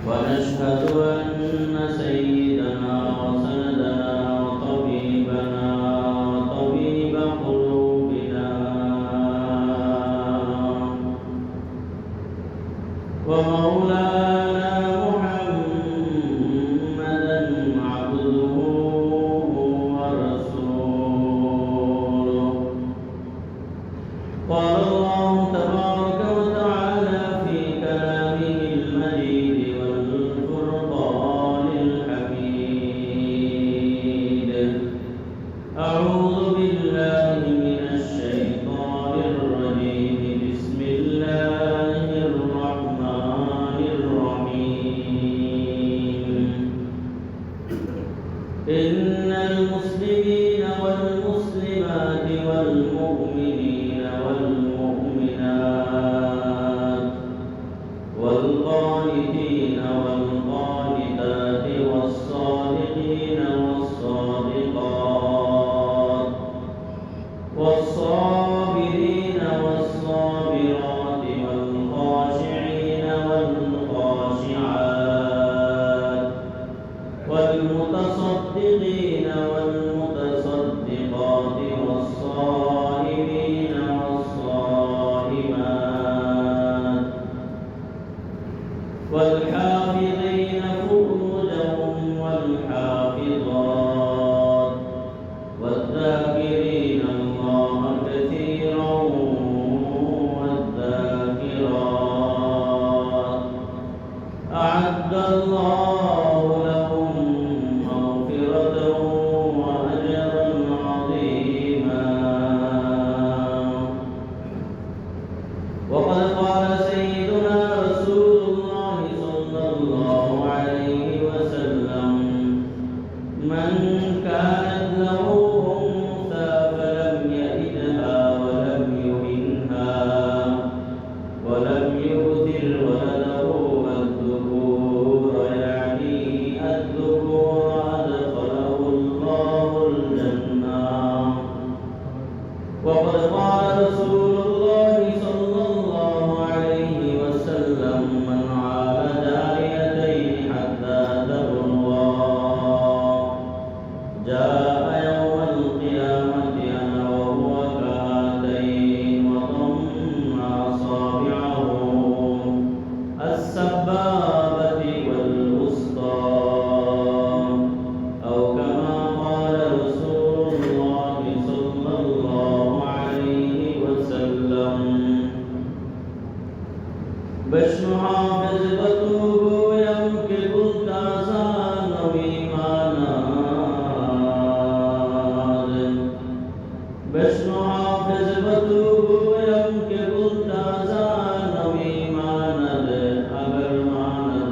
ونشهد أن سيدنا وسندنا وطبيبنا وطبيب قلوبنا ومولانا محمدا عبده ورسوله. قال الله تبارك وتعالى في كلامه المجيد والفرقان الحميد: أعوذ بالله من الشيطان الرجيم. بسم الله الرحمن الرحيم. إن المسلمين والمسلمات والمؤمنين والمؤمنات والقانتين والقانتات والصادقين والصادقات والصابرين والصابرات والخاشعين والخاشعات والمتصدقين والمتصدقات والصائمين والصائمات والحافظين فروجهم والحافظات والذاكرين الله كثيرا والذاكرات أعد الله لهم مغفرة وأجرا عظيما. وقد قال سيدنا رسول الله صلى الله عليه وسلم: من كانت له أنثى فلم يئدها ولم يهنها ولم يؤثر ولده الذكور، يعني الذكور، أدخله الله الجنة. وقد قال رسول الله صلى الله عليه وسلم: من عال جاريتين حتى تبلغا جاء يوم القيامة أنا وهو كهاتين وضم أصابعه السبابة والوسطى، أو كما قال رسول الله صلى الله عليه وسلم: بشر حافظ بطوب يمكب التعزان وإيمانات. بشر حافظ بطوب يمكب التعزان وإيمانات. اگر ماند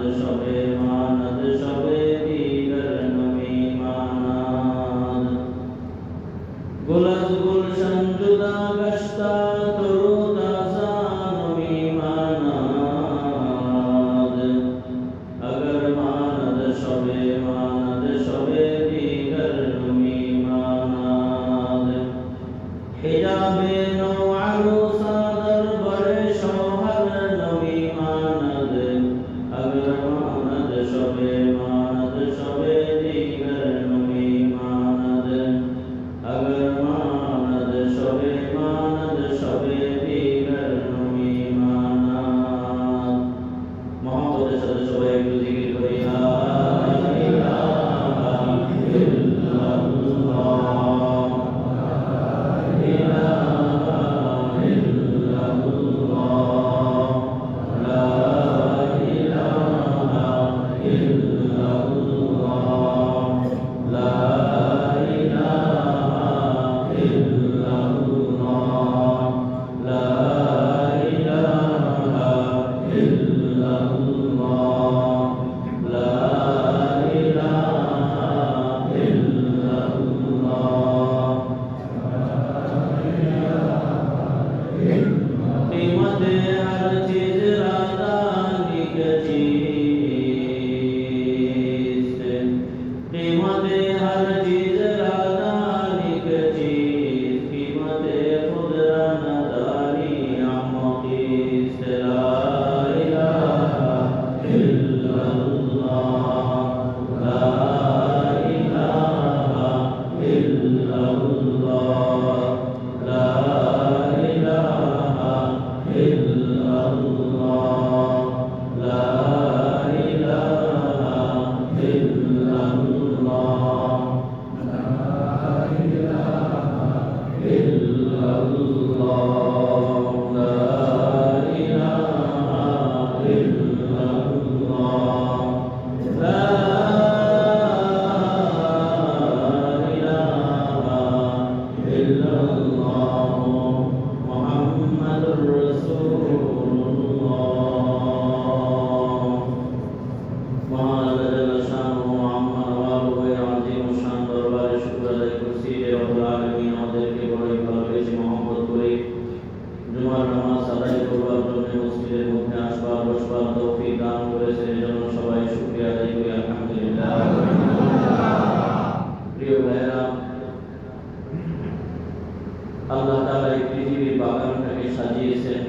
আল্লাহ তাআলা এই পৃথিবীর বাগানটাকে সাজিয়েছেন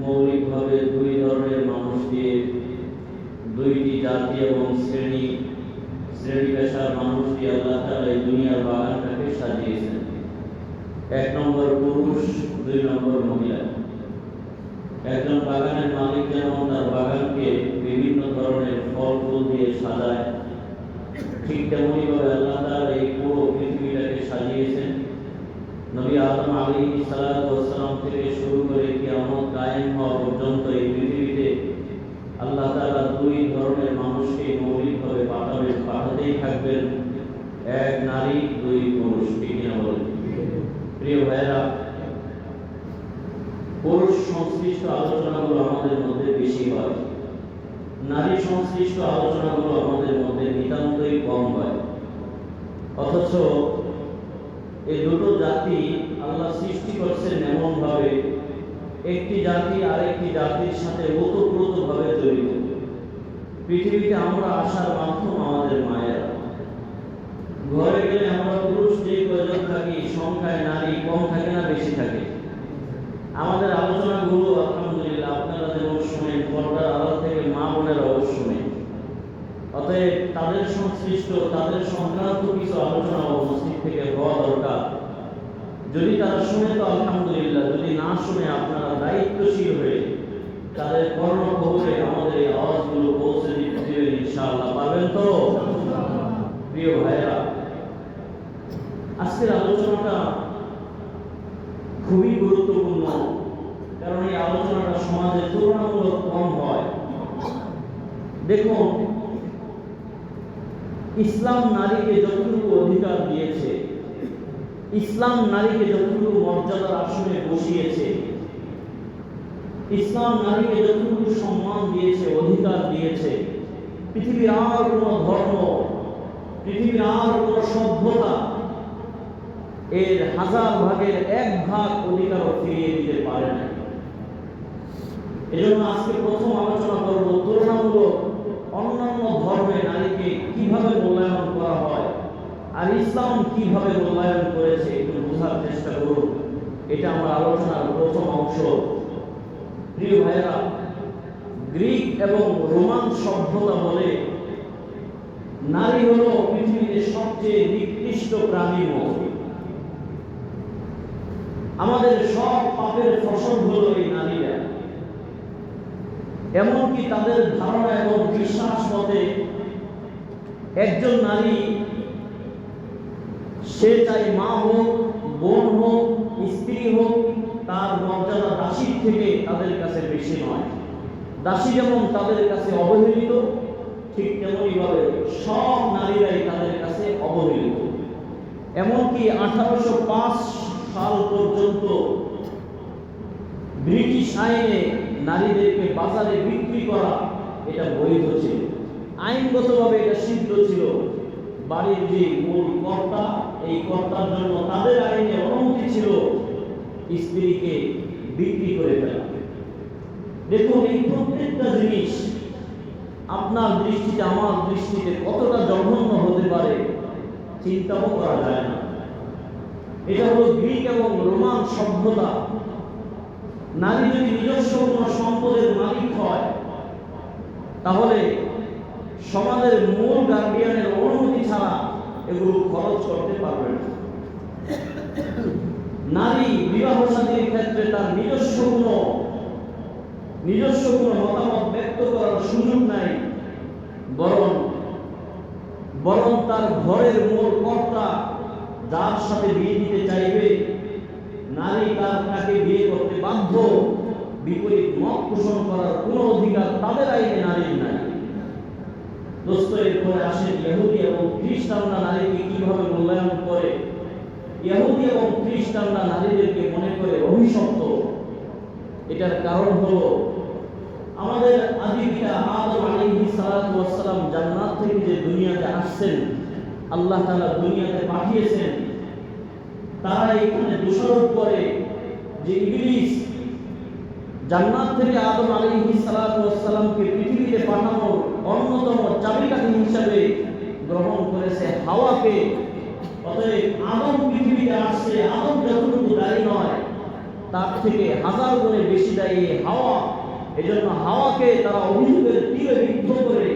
মৌলিকভাবে দুই ধরনের মানুষ দিয়ে, দুইটি জাতি এবং শ্রেণী পেশার মানুষ দিয়ে আল্লাহ তাআলা এই দুনিয়ার বাগানটাকে সাজিয়েছেন। এক নম্বর পুরুষ, দুই নম্বর মহিলা। একজন বাগানের মালিক যেমন তার বাগানকে বিভিন্ন ধরনের ফল ফুল দিয়ে সাজায়, ঠিক তেমনি ভাবে আল্লাহ তাআলা এই পুরো পৃথিবীটাকে সাজিয়েছেন। নবী আদম আলাইহিস সালাতু ওয়াস সালাম থেকে শুরু করে কিয়ামত কায়েম হওয়া পর্যন্ত এই পৃথিবীতে আল্লাহ তাআলা দুই ধরনের মানুষকে মৌলিকভাবে পাঠাতেই থাকবেন, এক নারী দুই পুরুষ। ঠিক না বলেন? প্রিয় ভাইরা, পুরুষ সংশ্লিষ্ট আলোচনাগুলো আমাদের মধ্যে বেশি হয়, নারী সংশ্লিষ্ট আলোচনাগুলো আমাদের মধ্যে নিতান্তই কম হয়। অথচ এই দুটো জাতি আল্লাহ সৃষ্টি করছেন এমন ভাবে, একটি জাতি আরেকটি জাতির সাথে ওতপ্রোতভাবে জড়িত। পৃথিবীতে আমরা আসার মাধ্যম আমাদের মায়েরা। ঘরে গেলে আমরা পুরুষ যে কয়জন থাকি, সংখ্যায় নারী কম থাকে না বেশি থাকে? আমাদের আলোচনাগুলো আলহামদুলিল্লাহ আপনারা যেমন শুনেন, পর্দার আড়াল থেকে মা বোনেরাও শুনেন। অতএব তাদের সংশ্লিষ্ট, তাদের সংক্রান্ত কিছু আলোচনা মসজিদ থেকে হওয়া দরকার। যদি তারা শুনে তো আলহামদুলিল্লাহ, যদি না শুনে আপনারা দায়িত্বশীল হয়ে তাদের কর্ণগহরে আমাদের এই আওয়াজগুলো পৌঁছে দিতে ইনশাআল্লাহ পারবেন তো? প্রিয় ভাইরা, আজকের আলোচনাটা খুবই গুরুত্বপূর্ণ, কারণ এই আলোচনাটা সমাজে তুলনামূলক কম হয়। দেখুন, ইসলাম নারীকে যতটুকু অধিকার দিয়েছে, ইসলাম নারীকে যতটুকু মর্যাদার আসনে বসিয়েছে, ইসলাম নারীকে যতটুকু সম্মান দিয়েছে, অধিকার দিয়েছে, পৃথিবীর আর কোনো ধর্ম, পৃথিবীর আর কোনো সভ্যতা এর 1000 ভাগের 1 ভাগ অধিকার ফিরিয়ে দিতে পারে না। এজন্য আজকে প্রথম আলোচনা করব তুলনামূলক অন্যান্য ধর্মে নারীকে কিভাবে মূল্যায়ন করা হয় আর ইসলাম কিভাবে মূল্যায়ন করেছে, একটু বোঝার চেষ্টা করুন। এটা আমার আলোচনার প্রথম অংশ। প্রিয় ভাইরা, গ্রিক এবং রোমান সভ্যতা বলে নারী হলো পৃথিবীতে সবচেয়ে নিকৃষ্ট প্রাণীর মতো। আমাদের সব পাপের ফসল হলো এই নারীরা। এমনকি তাদের ধারণা এবং বিশ্বাস মতে একজন নারী, সে চাই মা হোক, বোন হোক, স্ত্রী হোক, তার মর্যাদা দাসীর থেকে তাদের কাছে বেশি নয়। দাসী যেমন তাদের কাছে অবহেলিত, ঠিক তেমনি ভাবে সব নারীরাই তাদের কাছে অবহেলিত। এমনকি 1805 সাল পর্যন্ত ব্রিটিশ আইনে নারীদেরকে বাজারে বিক্রি করা এটা বৈধ ছিল, আইনগতভাবে এটা সিদ্ধ ছিল। বাড়ির যে মূল কর্তা, এই কর্তার জন্য তাদের আইনে অনুমতি ছিল স্ত্রীকে বিক্রি করে ফেলা। দেখুন, এই প্রত্যেকটা জিনিস আপনার দৃষ্টিতে, আমার দৃষ্টিতে কতটা জঘন্য হতে পারে চিন্তাও করা যায় না। এটা হলো গ্রিক এবং রোমান সভ্যতা। নারী যদি নিজস্ব কোনো সম্পদের মালিক হয়, তাহলে সমাজের মূল গার্ডিয়ানের অনুমতি ছাড়া এগুলো খরচ করতে পারবে না। নারী বিবাহ শাদীর ক্ষেত্রে তার নিজস্ব কোনো মতামত ব্যক্ত করার সুযোগ নাই, বরং তার ঘরের মূল কর্তা যার সাথে বিয়ে দিতে চাইবে, নারী তাকে বিয়ে করতে বাধ্য। বিপরীত মত পোষণ করার কোনো অধিকার তাদের আইনে নারীর নাই। দোস্ত, এরপরে আসেন ইহুদি এবং খ্রিস্টানরা নারীকে কিভাবে মূল্যায়ন করে। ইহুদি এবং খ্রিস্টানরা নারীদেরকে মনে করে অভিশপ্ত। এটার কারণ হলো আমাদের আদি পিতা আদম আলাইহিস সালাতু ওয়াস সালাম জান্নাত থেকে যে দুনিয়াতে আসছেন, আল্লাহ তাআলা দুনিয়াতে পাঠিয়েছেন, তারা এখানে দোষারোপ করে যে ইবলিস জান্নাত থেকে আদম আলাইহিস সালাতু ওয়াস সালামকে পৃথিবীতে পাঠানোর অন্যতম চাবিকাঠি হিসাবে গ্রহণ করেছে হাওয়াকে। অতএব আদম পৃথিবীতে আসছে, আদম যতটুকু দায়ী নয় তার থেকে হাজার গুণে বেশি দায়ী হাওয়া। এজন্য হাওয়াকে তারা অভিযোগের তীরে বিদ্ধ করে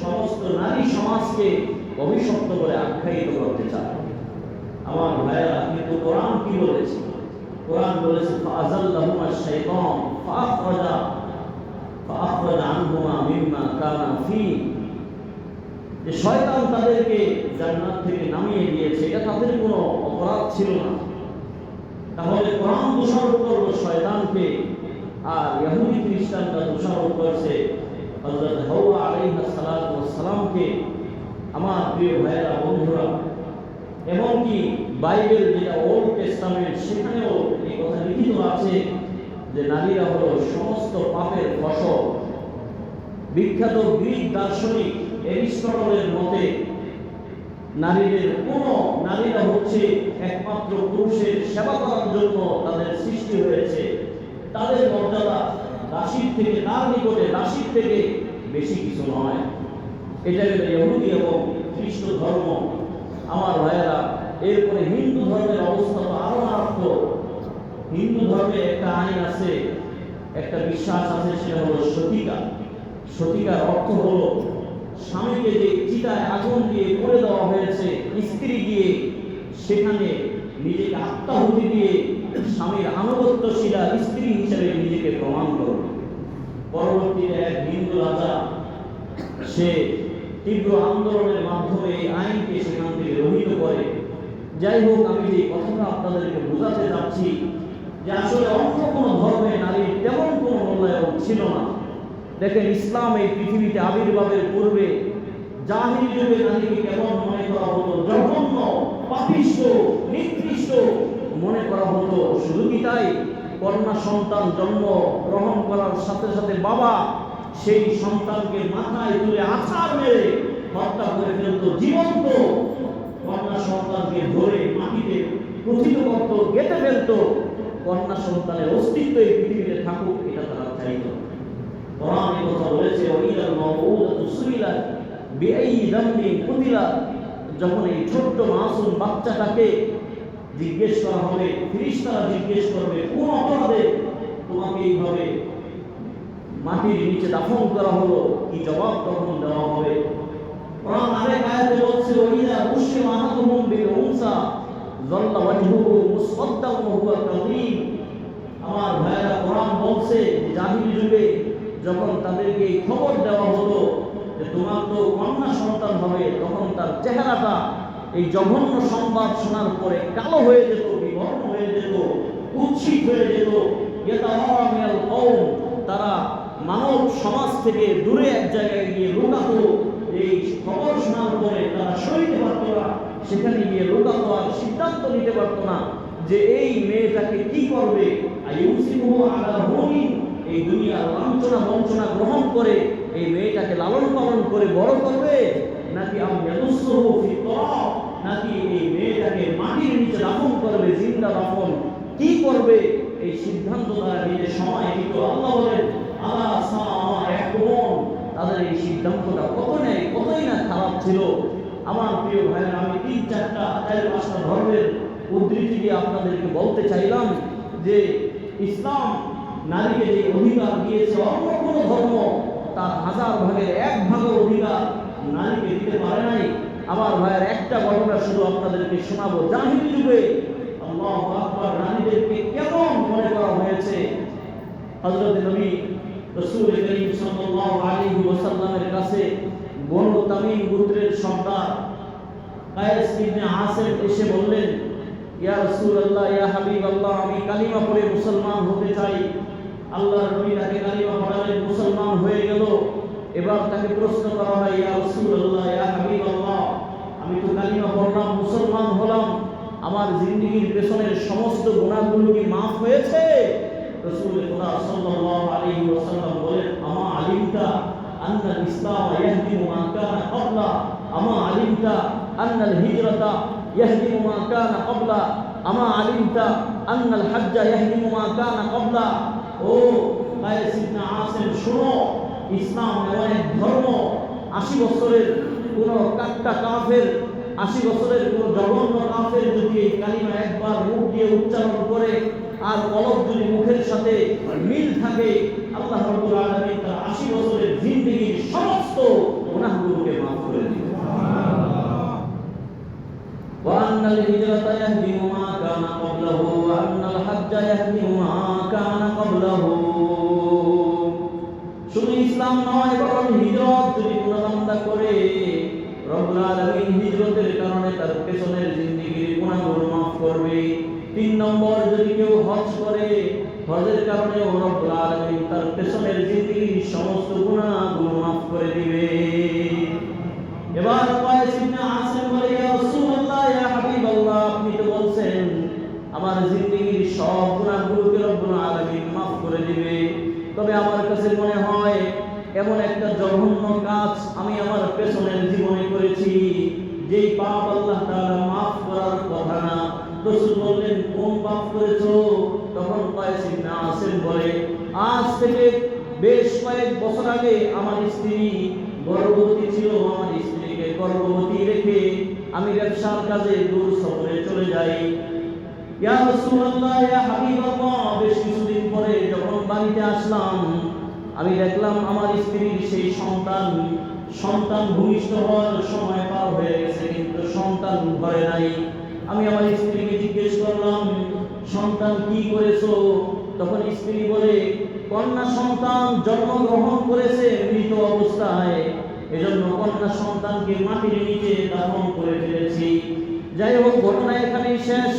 সমস্ত নারী সমাজকে অভিশপ্ত বলে আখ্যায়িত করতে চায়। আমার ভাইয়েরা, কিন্তু কোরআন কি বলেছে? কোরআন বলেছে ফাআযাল্লাহুমা শাইতান ফাআখরাজা আনহুমা মিম্মা কানা ফী। যে শয়তান তাদেরকে জান্নাত থেকে নামিয়ে দিয়েছে, এটা তাদের কোনো অপরাধ ছিল না। তাহলে কোরআন দোষারোপ করলো শয়তানকে, আর ইহুদি খ্রিস্টানরা দোষারোপ করছে হযরত হাওয়া আলাইহিস সালাতু ওয়াস সালামকে। আমার প্রিয় ভাইয়েরা, বন্ধুরা, এমনকি বাইবেল যেটা ওল্ড টেস্টামেন্ট, সেখানেও এই কথা লিখিত আছে যে নারীরা হলো সমস্ত পাপের ফসল। বিখ্যাত গ্রিক দার্শনিক এরিস্টটলের মতে নারীরা হচ্ছে একমাত্র পুরুষের সেবা করার জন্য তাদের সৃষ্টি হয়েছে। তাদের মর্যাদা দাসীর থেকে, তার নিকটে দাসীর থেকে বেশি কিছু নয়। এটা হলো ইহুদি এবং খ্রিস্ট ধর্ম। আমার ভাইয়েরা, এরপরে হিন্দু ধর্মের অবস্থা তো আরো মারাত্মক। হিন্দু ধর্মে একটা আইন আছে, একটা বিশ্বাস আছে, সেটা হলো সতীকা। সতীকার অর্থ হলো স্বামীকে যে চিতায় আগুন দিয়ে পুড়ে দেওয়া হয়েছে, স্ত্রী গিয়ে সেখানে নিজেকে আত্মাহুতি দিয়ে স্বামীর আনুগত্যশীলা স্ত্রী হিসেবে নিজেকে প্রমাণ করবে। পরবর্তীতে এক হিন্দু রাজা সে তীব্র আন্দোলনের মাধ্যমে এই আইনকে সেখান থেকে রহিত করে। যাই হোক, আমি যে কথাটা আপনাদেরকে বোঝাতে যাচ্ছি যে আসলে অন্য কোনো ধর্মে নারীর তেমন কোনো মূল্যায়ন ছিল না। দেখেন, ইসলাম এই পৃথিবীতে আবির্ভাবের পূর্বে জাহিলি যুগে নারীকে কেমন মনে করা হতো? জঘন্য, পাপিষ্ঠ, নিকৃষ্ট মনে করা হতো। শুধু কি তাই, কন্যা সন্তান জন্ম গ্রহণ করার সাথে সাথে বাবা সেই সন্তানকে মাথায় তুলে আছাড় মেরে হত্যা করে ফেলত। জীবন্ত কন্যা সন্তানকে ধরে মাটিতে পতিত করত, গেঁথে ফেলত। কন্যা সন্তানের অস্তিত্ব এই পৃথিবীতে থাকুক, এটা তারা চাইত। কোরআন এই কথা বলেছে, ওয়াইদাল মাউউদাতু সুইলাত বিআইয়ি যামবিন কুতিলাত। যখন এই ছোট্ট মাসুম বাচ্চাটাকে জিজ্ঞেস করা হবে, ফেরেশতারা জিজ্ঞেস করবে, কোন অপরাধে তোমাকে এইভাবে মাটির নিচে দাফন করা হলো, কি জবাব তখন দেওয়া হবে? কোরআন আরেক আয়াতে বলছে, ওয়াইদা উশরিমা আহাদুহুম বিল উনসা যাল্লা ওয়াজহুহু মুসওয়াদ্দান ওয়া হুয়া কাযীম। আমার ভাইয়েরা, কোরআন বলছে জাহিলি যুগে যখন তাদেরকে এই খবর দেওয়া হতো যে তোমার তো কন্যা সন্তান হবে, তখন তার চেহারাটা এই জঘন্য সংবাদ শোনার পরে কালো হয়ে যেত, বিবর্ণ হয়ে যেত, কুৎসিত হয়ে যেত। ইয়াতাওয়ারা মিনাল কওম, তারা মানব সমাজ থেকে দূরে এক জায়গায় গিয়ে লুকাতো। এই খবর শোনার পরে তারা সইতে পারত না, সেখানে গিয়ে লুকাতো, আর সিদ্ধান্ত নিতে পারত না যে এই মেয়েটাকে কি করবে। আইউসিমুহু আলা হুনিন, এই দুনিয়ার লাঞ্ছনা বঞ্চনা গ্রহণ করে এই মেয়েটাকে লালন পালন করে বড় করবে, নাকি ইয়াদুসসুহু ফি তুরাব, নাকি এই মেয়েটাকে মাটির নিচে দাফন করবে, জিন্দা দাফন। কি করবে এই সিদ্ধান্ত তারা নিজে সময় দিত। আল্লাহ বলেন, আলা সাআ ইয়াহকুমুন, তাদের এই সিদ্ধান্তটা কতই না খারাপ ছিল। আমার প্রিয় ভাইরা, আমি 3-4টা ধর্মের উদ্ধৃতি দিয়ে আপনাদেরকে বলতে চাইলাম যে ইসলাম নারীকে যে অধিকার দিয়েছে অন্য কোনো ধর্ম তার 1000 ভাগের 1 ভাগের অধিকার নারীকে দিতে পারে নাই। আবার ভাইয়ের একটা ঘটনা শুধু আপনাদেরকে শোনাবো। জাহিলি যুগে আল্লাহু আকবার নারীদেরকে কেমন মনে করা হয়েছে। হযরত নবী রাসূল করিম সাল্লাল্লাহু আলাইহি ওয়াসাল্লামের কাছে বনু তামিম গোত্রের সর্দার কায়েস ইবনে আসিম এসে বললেন, ইয়া রাসূলুল্লাহ, ইয়া হাবিবাল্লাহ, আমি কালিমা পড়ে মুসলমান হতে চাই। আল্লাহর নবী তাকে কালিমা পড়ালেন, মুসলমান হয়ে গেল। এবার তাকে প্রশ্ন করা হয়, ইয়া রাসূলুল্লাহ, ইয়া হাবিবাল্লাহ, আমি তো কালিমা পড়লাম, মুসলমান হলাম, আমার জিন্দেগীর পেছনের সমস্ত গুনাহগুলো কি মাফ হয়েছে? রাসূল খোদা সাল্লাল্লাহু আলাইহি ওয়াসাল্লাম বলেন, আমা আলিমতা আন্নাল ইসলাম ইয়াহদিমু মা কানা ক্বাবলা, আমা আলিমতা আন্নাল হিজরাতা ইয়াহদিমু মা কানা ক্বাবলা, আমা আলিমতা আন্নাল হজ্জা ইয়াহদিমু মা কানা ক্বাবলা। ও কায়েস ইবনে আসিম, শুনো, ইসলাম এমন এক ধর্ম, 80 বছরের কোন কাট্টা কাফের, 80 বছরের কোন জঘন্য কাফের যদি এই কালিমা একবার মুখ দিয়ে উচ্চারণ করে আর কলব যদি মুখের সাথে মিল থাকে, আল্লাহ রাব্বুল আলামিন তার 80 বছরের জিন্দেগীর সমস্ত গুনাহগুলোকে মাফ করে দিবেন। ওয়া আন্নাল হিজরাতা ইয়াহদিমু মা কানা ক্বাবলাহু ওয়া আন্নাল হজ্জা ইয়াহদিমু মা কানা ক্বাবলাহু। শুধু ইসলাম নয়, বরং হিজরত যদি কোনো বান্দা করে, রব্বুল আলামিন হিজরতের কারণে তার পেছনের জিন্দেগীর গুনাহগুলো মাফ করবে। 3 নম্বর, যদি কেউ হজ করে, হজের কারণে রব্বুল আলামিন তার পেছনের জিন্দেগীর সমস্ত গুনাহগুলো মাফ করে দিবে। এবার কায়েস ইবনে আসিম বলে, ইয়া রাসূলুল্লাহ, ইয়া হাবিবাল্লাহ, আপনি তো বলছেন আমার জিন্দেগীর সব গুনাহগুলোকে রব্বুল আলামিন মাফ করে দিবে, তবে আমার কাছে মনে হয় এমন একটা জঘন্য কাজ আমি আমার পেছনের জীবনে করেছি যেই পাপ আল্লাহ তাআলা মাফ করার কথা না। রাসূল বললেন, কোন পাপ করেছো? তখন কায়েস ইবনে আসিম বলে, আজ থেকে বেশ কয়েক বছর আগে আমার স্ত্রী গর্ভবতী ছিল, আমার স্ত্রীকে গর্ভবতী রেখে আমি ব্যবসার কাজে দূর সফরে চলে যাই। ইয়া রাসূলুল্লাহ, ইয়া হাবিবাল্লাহ, বেশ কিছুদিন পরে যখন বাড়িতে আসলাম, আমি দেখলাম আমার স্ত্রীর সেই সন্তান ভূমিষ্ঠ হওয়ার সময় পার হয়ে গেছে, কিন্তু সন্তান ঘরে নাই। আমি আমার স্ত্রীকে জিজ্ঞেস করলাম, সন্তান কি করেছো? তখন স্ত্রী বলে, কন্যা সন্তান জন্মগ্রহণ করেছে মৃত অবস্থায়, এজন্য কন্যা সন্তানকে মাটির নিচে দাফন করে ফেলেছি। যাই হোক, ঘটনা এখানেই শেষ।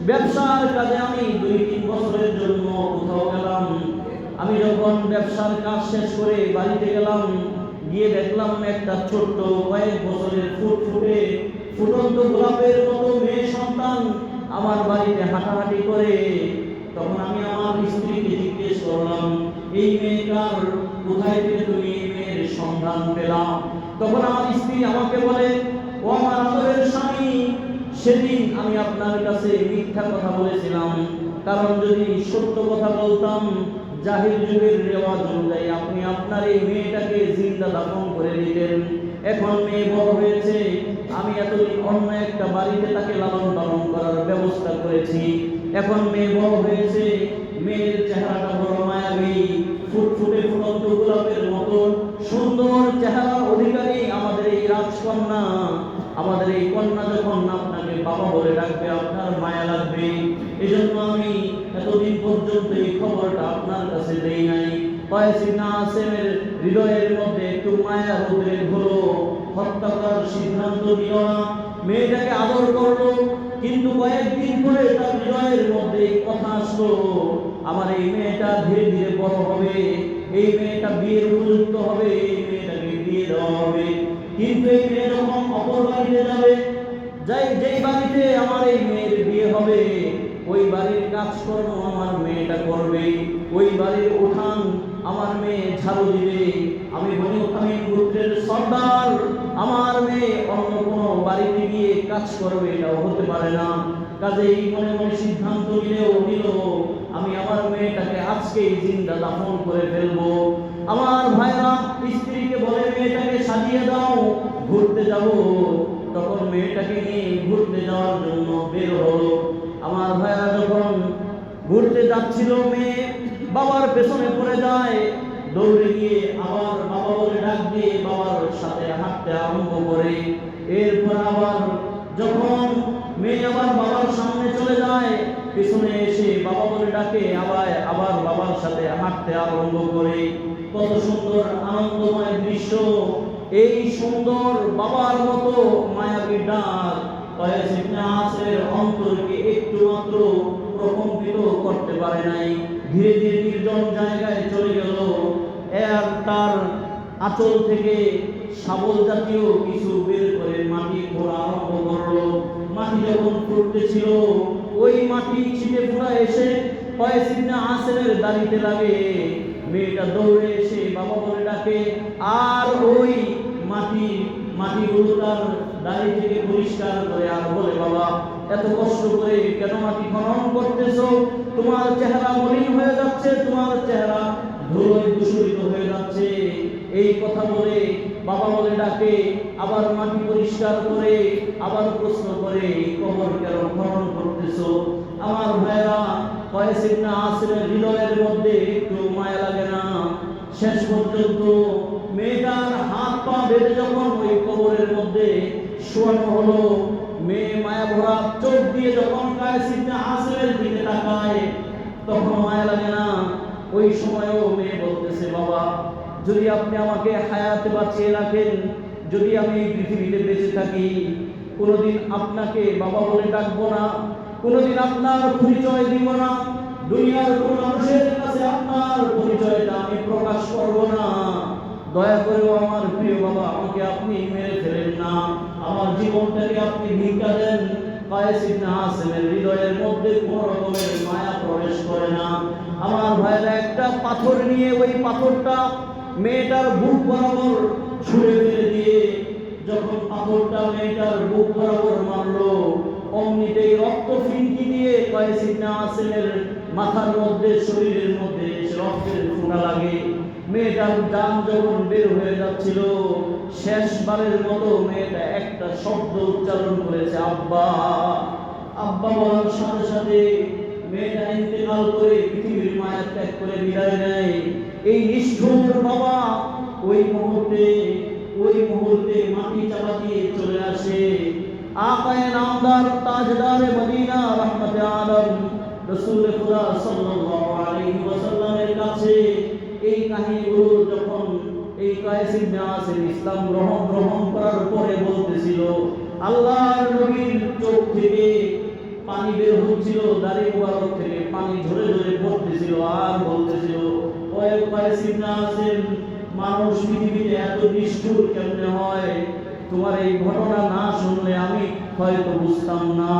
ব্যবসার কাজে আমি 2-3 বছরের জন্য কোথাও গেলাম। আমি যখন ব্যবসার কাজ শেষ করে বাড়িতে গেলাম, গিয়ে দেখলাম একটা ছোট্ট কয়েক বছরের ফুটন্ত গোলাপের মতো মেয়ে সন্তান আমার বাড়িতে হাঁটাহাঁটি করে। তখন আমি আমার স্ত্রীকে জিজ্ঞেস করলাম, এই মেয়েটার কোথায় থেকে তুমি এই মেয়ের সন্ধান পেলাম? তখন আমার স্ত্রী আমাকে বলে, ও আমার আদরের স্বামী, সেদিন আমি আপনার কাছে মিথ্যা কথা বলেছিলাম, কারণ যদি সত্য কথা বলতাম জাহিল যুগের রেওয়াজ অনুযায়ী আপনি আপনার এই মেয়েটাকে জিন্দা দাফন করে দিতেন। এখন মেয়ে বড় হয়েছে, আমি এতদিন অন্য একটা বাড়িতে তাকে লালন পালন করার ব্যবস্থা করেছি। এখন মেয়ে বড় হয়েছে, মেয়ের চেহারাটা বড় মায়াবী, ফুটফুটে ফুটন্ত গোলাপের মতো সুন্দর চেহারার অধিকারী আমাদের এই রাজকন্যা। আমাদের এই কন্যা যখন আপনাকে বাবা বলে ডাকবে, আপনার মায়া লাগবে। এজন্য আমি এতদিন পর্যন্ত এই খবরটা আপনার কাছে দেই নাই। কায়েস ইবনে আসিমের হৃদয়ের মধ্যে একটু মায়া উদ্রেক হলো, হত্যা করার সিদ্ধান্ত নিল না, মেয়েটাকে আদর করলো। কিন্তু কয়েকদিন পরে তার হৃদয়ের মধ্যে কথা আসলো, আমার এই মেয়েটা ধীরে ধীরে বড় হবে, এই মেয়েটা বিয়ের উপযুক্ত হবে, এই মেয়েটাকে বিয়ে দেওয়া হবে। কিন্তু এই মেয়ে যখন অপর বাড়িতে যাবে, যেই বাড়িতে আমার এই মেয়ের বিয়ে হবে, ওই বাড়ির কাজকর্ম আমার মেয়েটা করবে, ওই বাড়ির উঠান আমার মেয়ে ঝাড়ু দিবে। আমি বনু তামিম গোত্রের সর্দার, আমার মেয়ে অন্য কোনো বাড়িতে গিয়ে কাজ করবে এটাও হতে পারে না। কাজেই মনে মনে সিদ্ধান্ত নিল, আমি আমার মেয়েটাকে আজকেই জিন্দা দাফন করে ফেলবো। আমার ভাইরা স্ত্রীকে বলে, মেয়েটাকে সাজিয়ে দাও, ঘুরতে যাব। তখন মেয়েটাকে নিয়ে ঘুরতে যাওয়ার জন্য বের হলো। আমার ভাইরা যখন ঘুরতে যাচ্ছিল, মেয়ে বাবার পেছনে পড়ে যায়, দৌড়ে গিয়ে আবার বাবা বলে ডাক দিয়ে বাবার সাথে হাঁটতে আরম্ভ করে। এরপর আবার যখন মেয়ে আবার বাবার সামনে চলে যায়, পিছনে এসে বাবা বলে ডাকে, আবার বাবার সাথে হাঁটতে আরম্ভ করে। কত সুন্দর আনন্দময় দৃশ্য! এই সুন্দর বাবার মতো মায়াবী ডাক কয়েস ইবনে আসের অন্তরকে একটু মাত্র প্রকম্পিত করতে পারে নাই। ধীরে ধীরে নির্জন জায়গায় চলে গেল। এর তার আঁচল থেকে শাবল জাতীয় কিছু বের করে মাটি খোঁড়া আরম্ভ করলো। মাটি যখন খুঁড়তেছিল, ওই মাটি ছিটে ফোড়া এসে কয়েস ইবনে আসের দাঁড়িতে লাগে। মেয়েটা দৌড়ে এসে বাবা বলে ডাকে, আর ওই মাটিগুলো তার দাড়ি থেকে পরিষ্কার করে আর বলে, বাবা এত কষ্ট করে কেন মাটি খনন করতেছো? তোমার চেহারা মলিন হয়ে যাচ্ছে, তোমার চেহারা ধুলোয় দূষিত হয়ে যাচ্ছে। এই কথা বলে বাবা বলে ডাকে, আবার মাটি পরিষ্কার করে আবার প্রশ্ন করে, কবর কেন খনন করতেছো? আমার ভাইরা, কয়েস ইবনে আসের হৃদয়ের মধ্যে একটু মায়া লাগে না? শেষ পর্যন্ত মেয়েটার হাত পা বেঁধে যখন ওই কবরের মধ্যে শোয়ানো হলো, মেয়ে মায়া ভরা চোখ দিয়ে যখন কয়েস ইবনে আসের দিকে তাকায়, তখন মায়া লাগে না? ওই সময়ও মেয়ে বলতেছে, বাবা যদি আপনি আমাকে হায়াতে বাঁচিয়ে রাখেন, যদি আমি এই পৃথিবীতে বেঁচে থাকি, কোনোদিন আপনাকে বাবা বলে ডাকবো না, কোনোদিন আপনার পরিচয় দিব না, দুনিয়ার কোন মানুষের কাছে আপনার পরিচয়টা আমি প্রকাশ করব না। দয়া করে আমার প্রিয় বাবা, আমাকে আপনি মেরে ফেলেন না, আমার জীবনটাকে আপনি ভিক্ষা দেন। কয়েস ইবনে আসের হৃদয়ের মধ্যে কোন রকমের মায়া প্রবেশ করে না। আমার ভাইরা, একটা পাথর নিয়ে ওই পাথরটা মেয়েটার বুক বরাবর ছুঁড়ে ফেলে দিয়ে যখন পাথরটা মেয়েটার বুক বরাবর মারলো, অমনিতেই রক্ত ফিনকি দিয়ে কয়েস ইবনে আসের মাথার মধ্যে, শরীরের মধ্যে রক্তের ফোঁটা লাগে। মেয়েটার জান যখন বের হয়ে যাচ্ছিল, শেষবারের মতো মেয়েটা একটা শব্দ উচ্চারণ করেছে, আব্বা। আব্বা বলার সাথে সাথে মেয়েটা ইন্তেকাল করে পৃথিবীর মায়া ত্যাগ করে বিদায় নেয়। এই নিষ্ঠুর বাবা ওই মুহূর্তে মাটি চাপা দিয়ে চলে আসে আকায়ে নামদার তাজদারে মদিনা রহমতে আলম রাসূল খুদা সাল্লাল্লাহু আলাইহি ওয়াসাল্লামের কাছে। এই কাহিনীগুলো যখন এই কয়েস ইবনে আসের ইসলাম গ্রহণ করার পরে বলতেছিল, আল্লাহর নবীর চোখ থেকে পানি বের হচ্ছিল, দাড়ি মুবারক থেকে পানি ঝরে ঝরে পড়তেছিল, আর বলতেছিল, ওই কয়েস ইবনে আসের, মানুষ পৃথিবীতে এত নিষ্ঠুর কেমনে হয়? তোমার এই ঘটনা না শুনলে আমি হয়তো বুঝতাম না।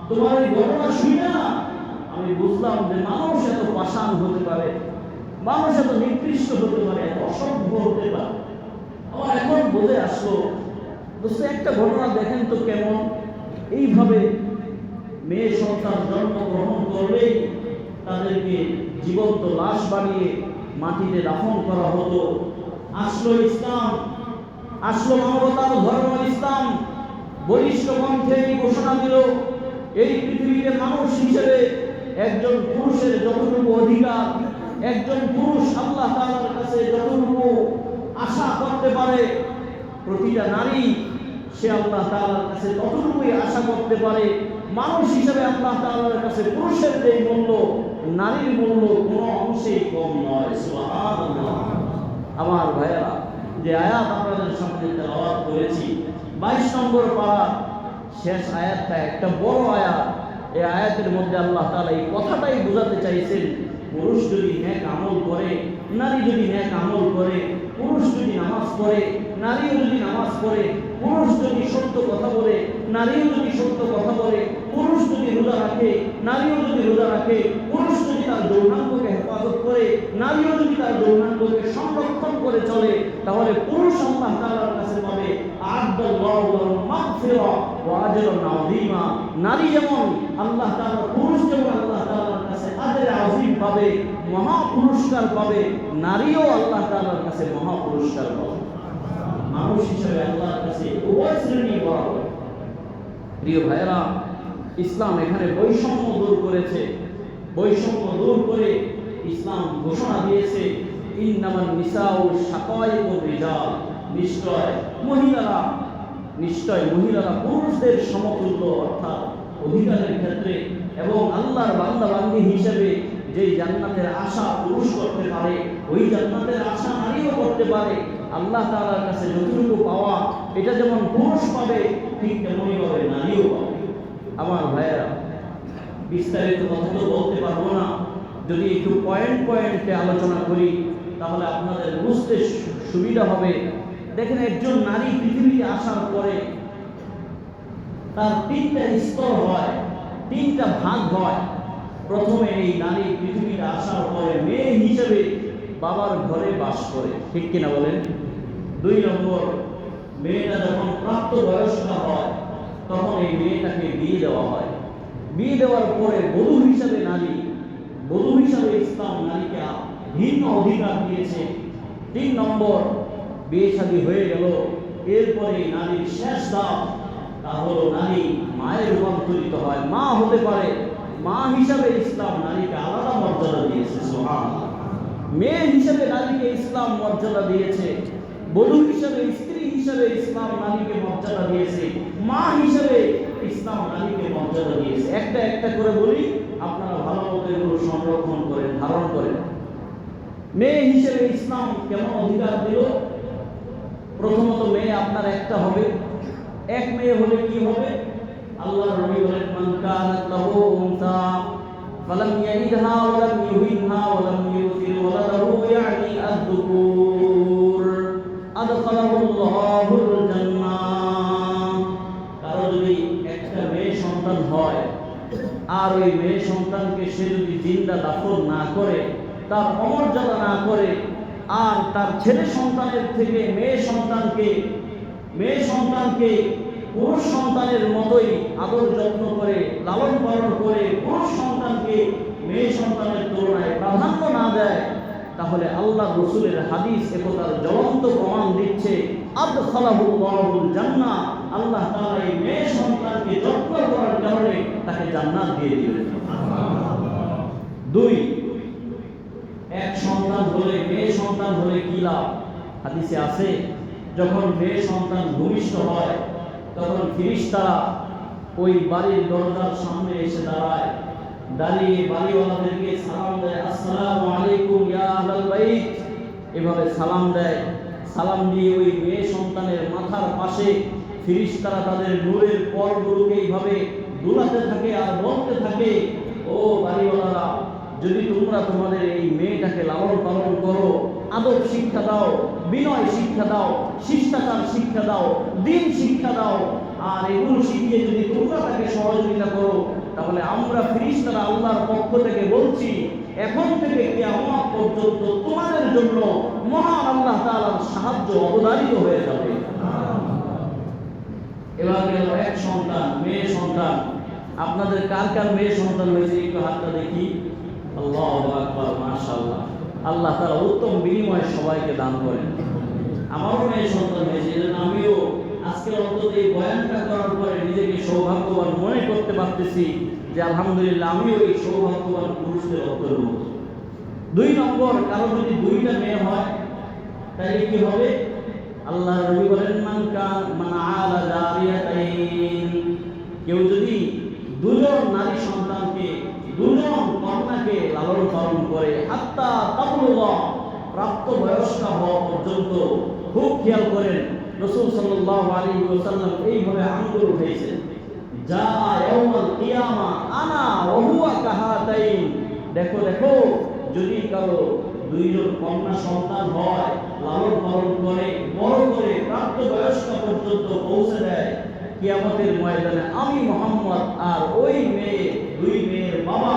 তোমার এই ঘটনা শুনে আমি বুঝলাম যে মানুষ এত পাষাণ হতে পারে, মানুষ এত নিকৃষ্ট হতে পারে, এত অসভ্য হতে পারে। আমার এখন বোঝে আসলো, দোস্ত একটা ঘটনা দেখেন তো কেমন। এইভাবে মেয়ে সন্তান জন্মগ্রহণ করলেই তাদেরকে জীবন্ত লাশ বানিয়ে মাটিতে দাফন করা হতো। আসলো ইসলাম, আসলো মানবতার ধর্ম ইসলাম, বলিষ্ঠ কণ্ঠে ঘোষণা দিল, এই পৃথিবীতে মানুষ হিসেবে একজন পুরুষের যতটুকু অধিকার, একজন পুরুষ আল্লাহ তাআলার কাছে যতটুকু আশা করতে পারে, প্রতিটা নারী সে আল্লাহ তাআলার কাছে ততটুকুই আশা করতে পারে। মানুষ হিসেবে আল্লাহ তাআলার কাছে পুরুষের যে মূল্য, নারীর মূল্য কোনো অংশেই কম নয়। সুবহানাল্লাহ। আমার ভাইরা, যে আয়াত আপনাদের সামনে তেলাওয়াত করেছি, 22 নম্বর পারা শেষ আয়াতটা একটা বড় আয়াত। এই আয়াতের মধ্যে আল্লাহ তাআলা এই কথাটাই বোঝাতে চাইছেন, পুরুষ যদি নেক আমল করে, নারী যদি নেক আমল করে, পুরুষ যদি নামাজ পড়ে, নারীও যদি নামাজ পড়ে, পুরুষ যদি সত্য কথা বলে, নারীও যদি সত্য কথা বলে, পুরুষ যদি রোজা রাখে, নারীও যদি রোজা রাখে, পুরুষ যদি তার যৌনাঙ্গকে হেফাজত করে, নারীও যদি তার যৌনাঙ্গকে সংরক্ষণ করে চলে, তাহলে পুরুষ আল্লাহ তাআলার কাছে পাবে আ'আদাল্লাহু লাহুম মাগফিরা ওয়া আজরান আযীমা। নারী যেমন আল্লাহ তাআলা, পুরুষ যেমন আল্লাহ তাআলার কাছে আজরে আযীম পাবে, মহা পুরস্কার পাবে, নারীও আল্লাহ তাআলার কাছে মহা পুরস্কার পাবে। মানুষ হিসেবে আল্লাহর কাছে উভয় শ্রেণী বরাবর। প্রিয় ভাইরা, ইসলাম এখানে বৈষম্য দূর করেছে। বৈষম্য দূর করে ইসলাম ঘোষণা দিয়েছে ইন্নামান নিসাউ শাকাইকুর রিজাল, নিশ্চয় মহিলারা পুরুষদের সমতুল্য, অর্থাৎ অধিকারের ক্ষেত্রে এবং আল্লাহর বান্দা বান্দি হিসেবে যেই জান্নাতের আশা পুরুষ করতে পারে ওই জান্নাতের আশা নারীও করতে পারে। আল্লাহ তাআলার কাছে যতটুকু পাওয়া এটা যেমন পুরুষ পাবে ঠিক তেমনই ভাবে নারীও পাবে। আমার ভাইয়েরা, বিস্তারিত কথা তো বলতে পারবো না, যদি একটু পয়েন্টে আলোচনা করি তাহলে আপনাদের বুঝতে সুবিধা হবে। দেখেন, একজন নারী পৃথিবীতে আসার পরে তার তিনটা স্তর হয়, তিনটা ভাগ হয়। প্রথমে এই নারী পৃথিবীতে আসার পরে মেয়ে হিসেবে বাবার ঘরে বাস করে, ঠিক কিনা বলেন? 2 নম্বর, মেয়েটা যখন প্রাপ্তবয়স্কা হয় তখন এই মেয়েটাকে বিয়ে দেওয়া হয়। বিয়ে দেওয়ার পরে বধূ হিসাবে ইসলাম নারীকে ভিন্ন অধিকার দিয়েছে। 3 নম্বর, বিয়ে শাদী হয়ে গেল, এরপরে নারীর শেষ ধাপ তা হলো নারী মায়ের রূপান্তরিত হয়, মা হতে পারে। মা হিসাবে ইসলাম নারীকে আলাদা মর্যাদা দিয়েছে। সুবহানাল্লাহ। মেয়ে হিসাবে নারীকে ইসলাম মর্যাদা দিয়েছে, বধূ হিসাবে, স্ত্রী হিসাবে ইসলাম নারীকে মর্যাদা দিয়েছে, মা হিসাবে ইসলাম নারীকে মর্যাদা দিয়েছে। একটা একটা করে বলি, আপনারা ভালো মতো এগুলো সংরক্ষণ করেন, ধারণ করেন। মেয়ে হিসেবে ইসলাম কেমন অধিকার দিল? প্রথমত, মেয়ে আপনার একটা হবে। এক মেয়ে হলে কি হবে? আল্লাহর নবী বলেন, মান কানাত লাহু উনসা ফালাম ইয়ালিদহা ওয়া লাম ইউহিনহা ওয়া লাম ইউসির ওয়ালাদাহু ইয়ানি আদ-দুকুর আদখালাহুল্লাহুল জান্নাহ। কারো যদি একটা মেয়ে সন্তান হয় আর ওই মেয়ে সন্তানকে সে যদি জিন্দা দাফন না করে, তার অমর্যাদা না করে, আর তার ছেলে সন্তানের থেকে মেয়ে সন্তানকে পুরুষ সন্তানের মতোই আদর যত্ন করে লালন পালন করে পুরুষ সন্তানকে মেয়ে সন্তানের তুলনায় প্রাধান্য না দেয়, তাহলে আল্লাহ রসুলের হাদিস একথার জ্বলন্ত প্রমাণ দিচ্ছে, আদখালাহুল্লাহুল জান্নাহ, আল্লাহ তাআলা এই মেয়ে সন্তানকে যত্ন করার কারণে তাকে জান্নাত দিয়ে দিবেন। 2, এক সন্তান হলে, মেয়ে সন্তান হলে কি লাভ? হাদিসে আছে, যখন মেয়ে সন্তান ভূমিষ্ঠ হয় তখন ফেরেশতারা ওই বাড়ির দরজার সামনে এসে দাঁড়িয়ে বাড়িওয়ালাদেরকে সালাম দেয়, আসসালামু আলাইকুম ইয়া আহলাল বাইত, এভাবে সালাম দেয়। সালাম দিয়ে ওই মেয়ে সন্তানের মাথার পাশে ফেরেশতারা তাদের নূরের পরগুলোকে এইভাবে দুলাতে থাকে আর বলতে থাকে, ও বাড়িওয়ালারা, যদি তোমরা তোমাদের এই মেয়েটাকে লালন পালন করো, আদব শিক্ষা দাও, বিনয় শিক্ষা দাও, শিষ্টাচার শিক্ষা দাও, দিন শিক্ষা দাও, আর এগুলো শিখিয়ে যদি তোমরা তাকে সহযোগিতা করো, তাহলে আমরা ফেরেশতারা আল্লাহর পক্ষ থেকে বলছি, এখন থেকে কিয়ামত পর্যন্ত তোমাদের জন্য মহান আল্লাহ তাআলার সাহায্য অবধারিত হয়ে যাবে। এবার গেল এক সন্তান, মেয়ে সন্তান। আপনাদের কার কার মেয়ে সন্তান হয়েছে একটু হাতটা দেখি। আল্লাহু আকবার, মাশাআল্লাহ। আল্লাহ তাআলা উত্তম বিনিময় সবাইকে দান করেন। আমারও মেয়ে সন্তান হয়েছে, এজন্য আমিও আজকে অন্তত এই বয়ানটা করার পরে নিজেকে সৌভাগ্যবান মনে করতে পারতেছি যে আলহামদুলিল্লাহ আমিও এই সৌভাগ্যবান পুরুষদের অন্তর্ভুক্ত। 2 নম্বর, কারো যদি 2টা মেয়ে হয় তাহলে কি হবে? আল্লাহ নবী বলেন, মান আলা জারিয়াতাইন, কেউ যদি 2জন নারী সন্তানকে, 2জন কন্যাকে লালন পালন করে, হাত্তা তাবলুগা, প্রাপ্তবয়স্ক হওয়া পর্যন্ত। খুব খেয়াল করেন, রাসূল সাল্লাল্লাহু আলাইহি ওয়াসাল্লাম এইভাবে আঙ্গুল উঠাইছেন, যা ইয়াউমাল কিয়ামা আনা ওয়া হুয়া কাহাতাইন। দেখো, যদি কারো 2জন কন্যা সন্তান হয়, লালন পালন করে, বড় করে প্রাপ্তবয়স্ক পর্যন্ত পৌঁছে দেয়, কিয়ামতের ময়দানে আমি মুহাম্মদ আর ওই মেয়ে, 2 মেয়ের বাবা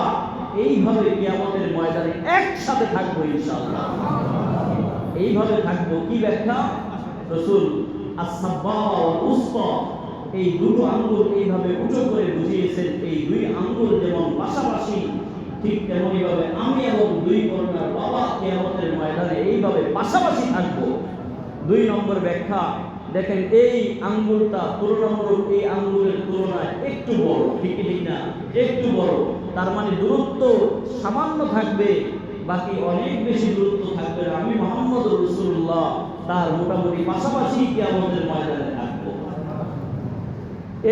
এইভাবে কিয়ামতের ময়দানে একসাথে থাকবো ইনশাআল্লাহ। এইভাবে থাকবো। কি ব্যাখ্যা? রাসূল as-সাব্বাবা ওয়াল উসতা, এই 2 আঙ্গুল এইভাবে উঁচু করে বুঝিয়েছেন, এই 2 আঙ্গুল যেমন পাশাপাশি, ঠিক তেমনি ভাবে আমি এবং 2 কন্যার বাবা কিয়ামতের ময়দানে এইভাবে পাশাপাশি থাকবো। 2 নম্বর ব্যাখ্যা, দেখেন এই আঙ্গুলটা তুলনামূলক এই আঙ্গুলের তুলনায় একটু বড়, ঠিক না? একটু বড়, তার মানে দূরত্ব সামান্য থাকবে, বাকি অনেক বেশি দূরত্ব থাকবে। আমি মুহাম্মদ রাসূলুল্লাহ তার মোটামুটি পাশাপাশি কিয়ামতের ময়দানে থাকবো।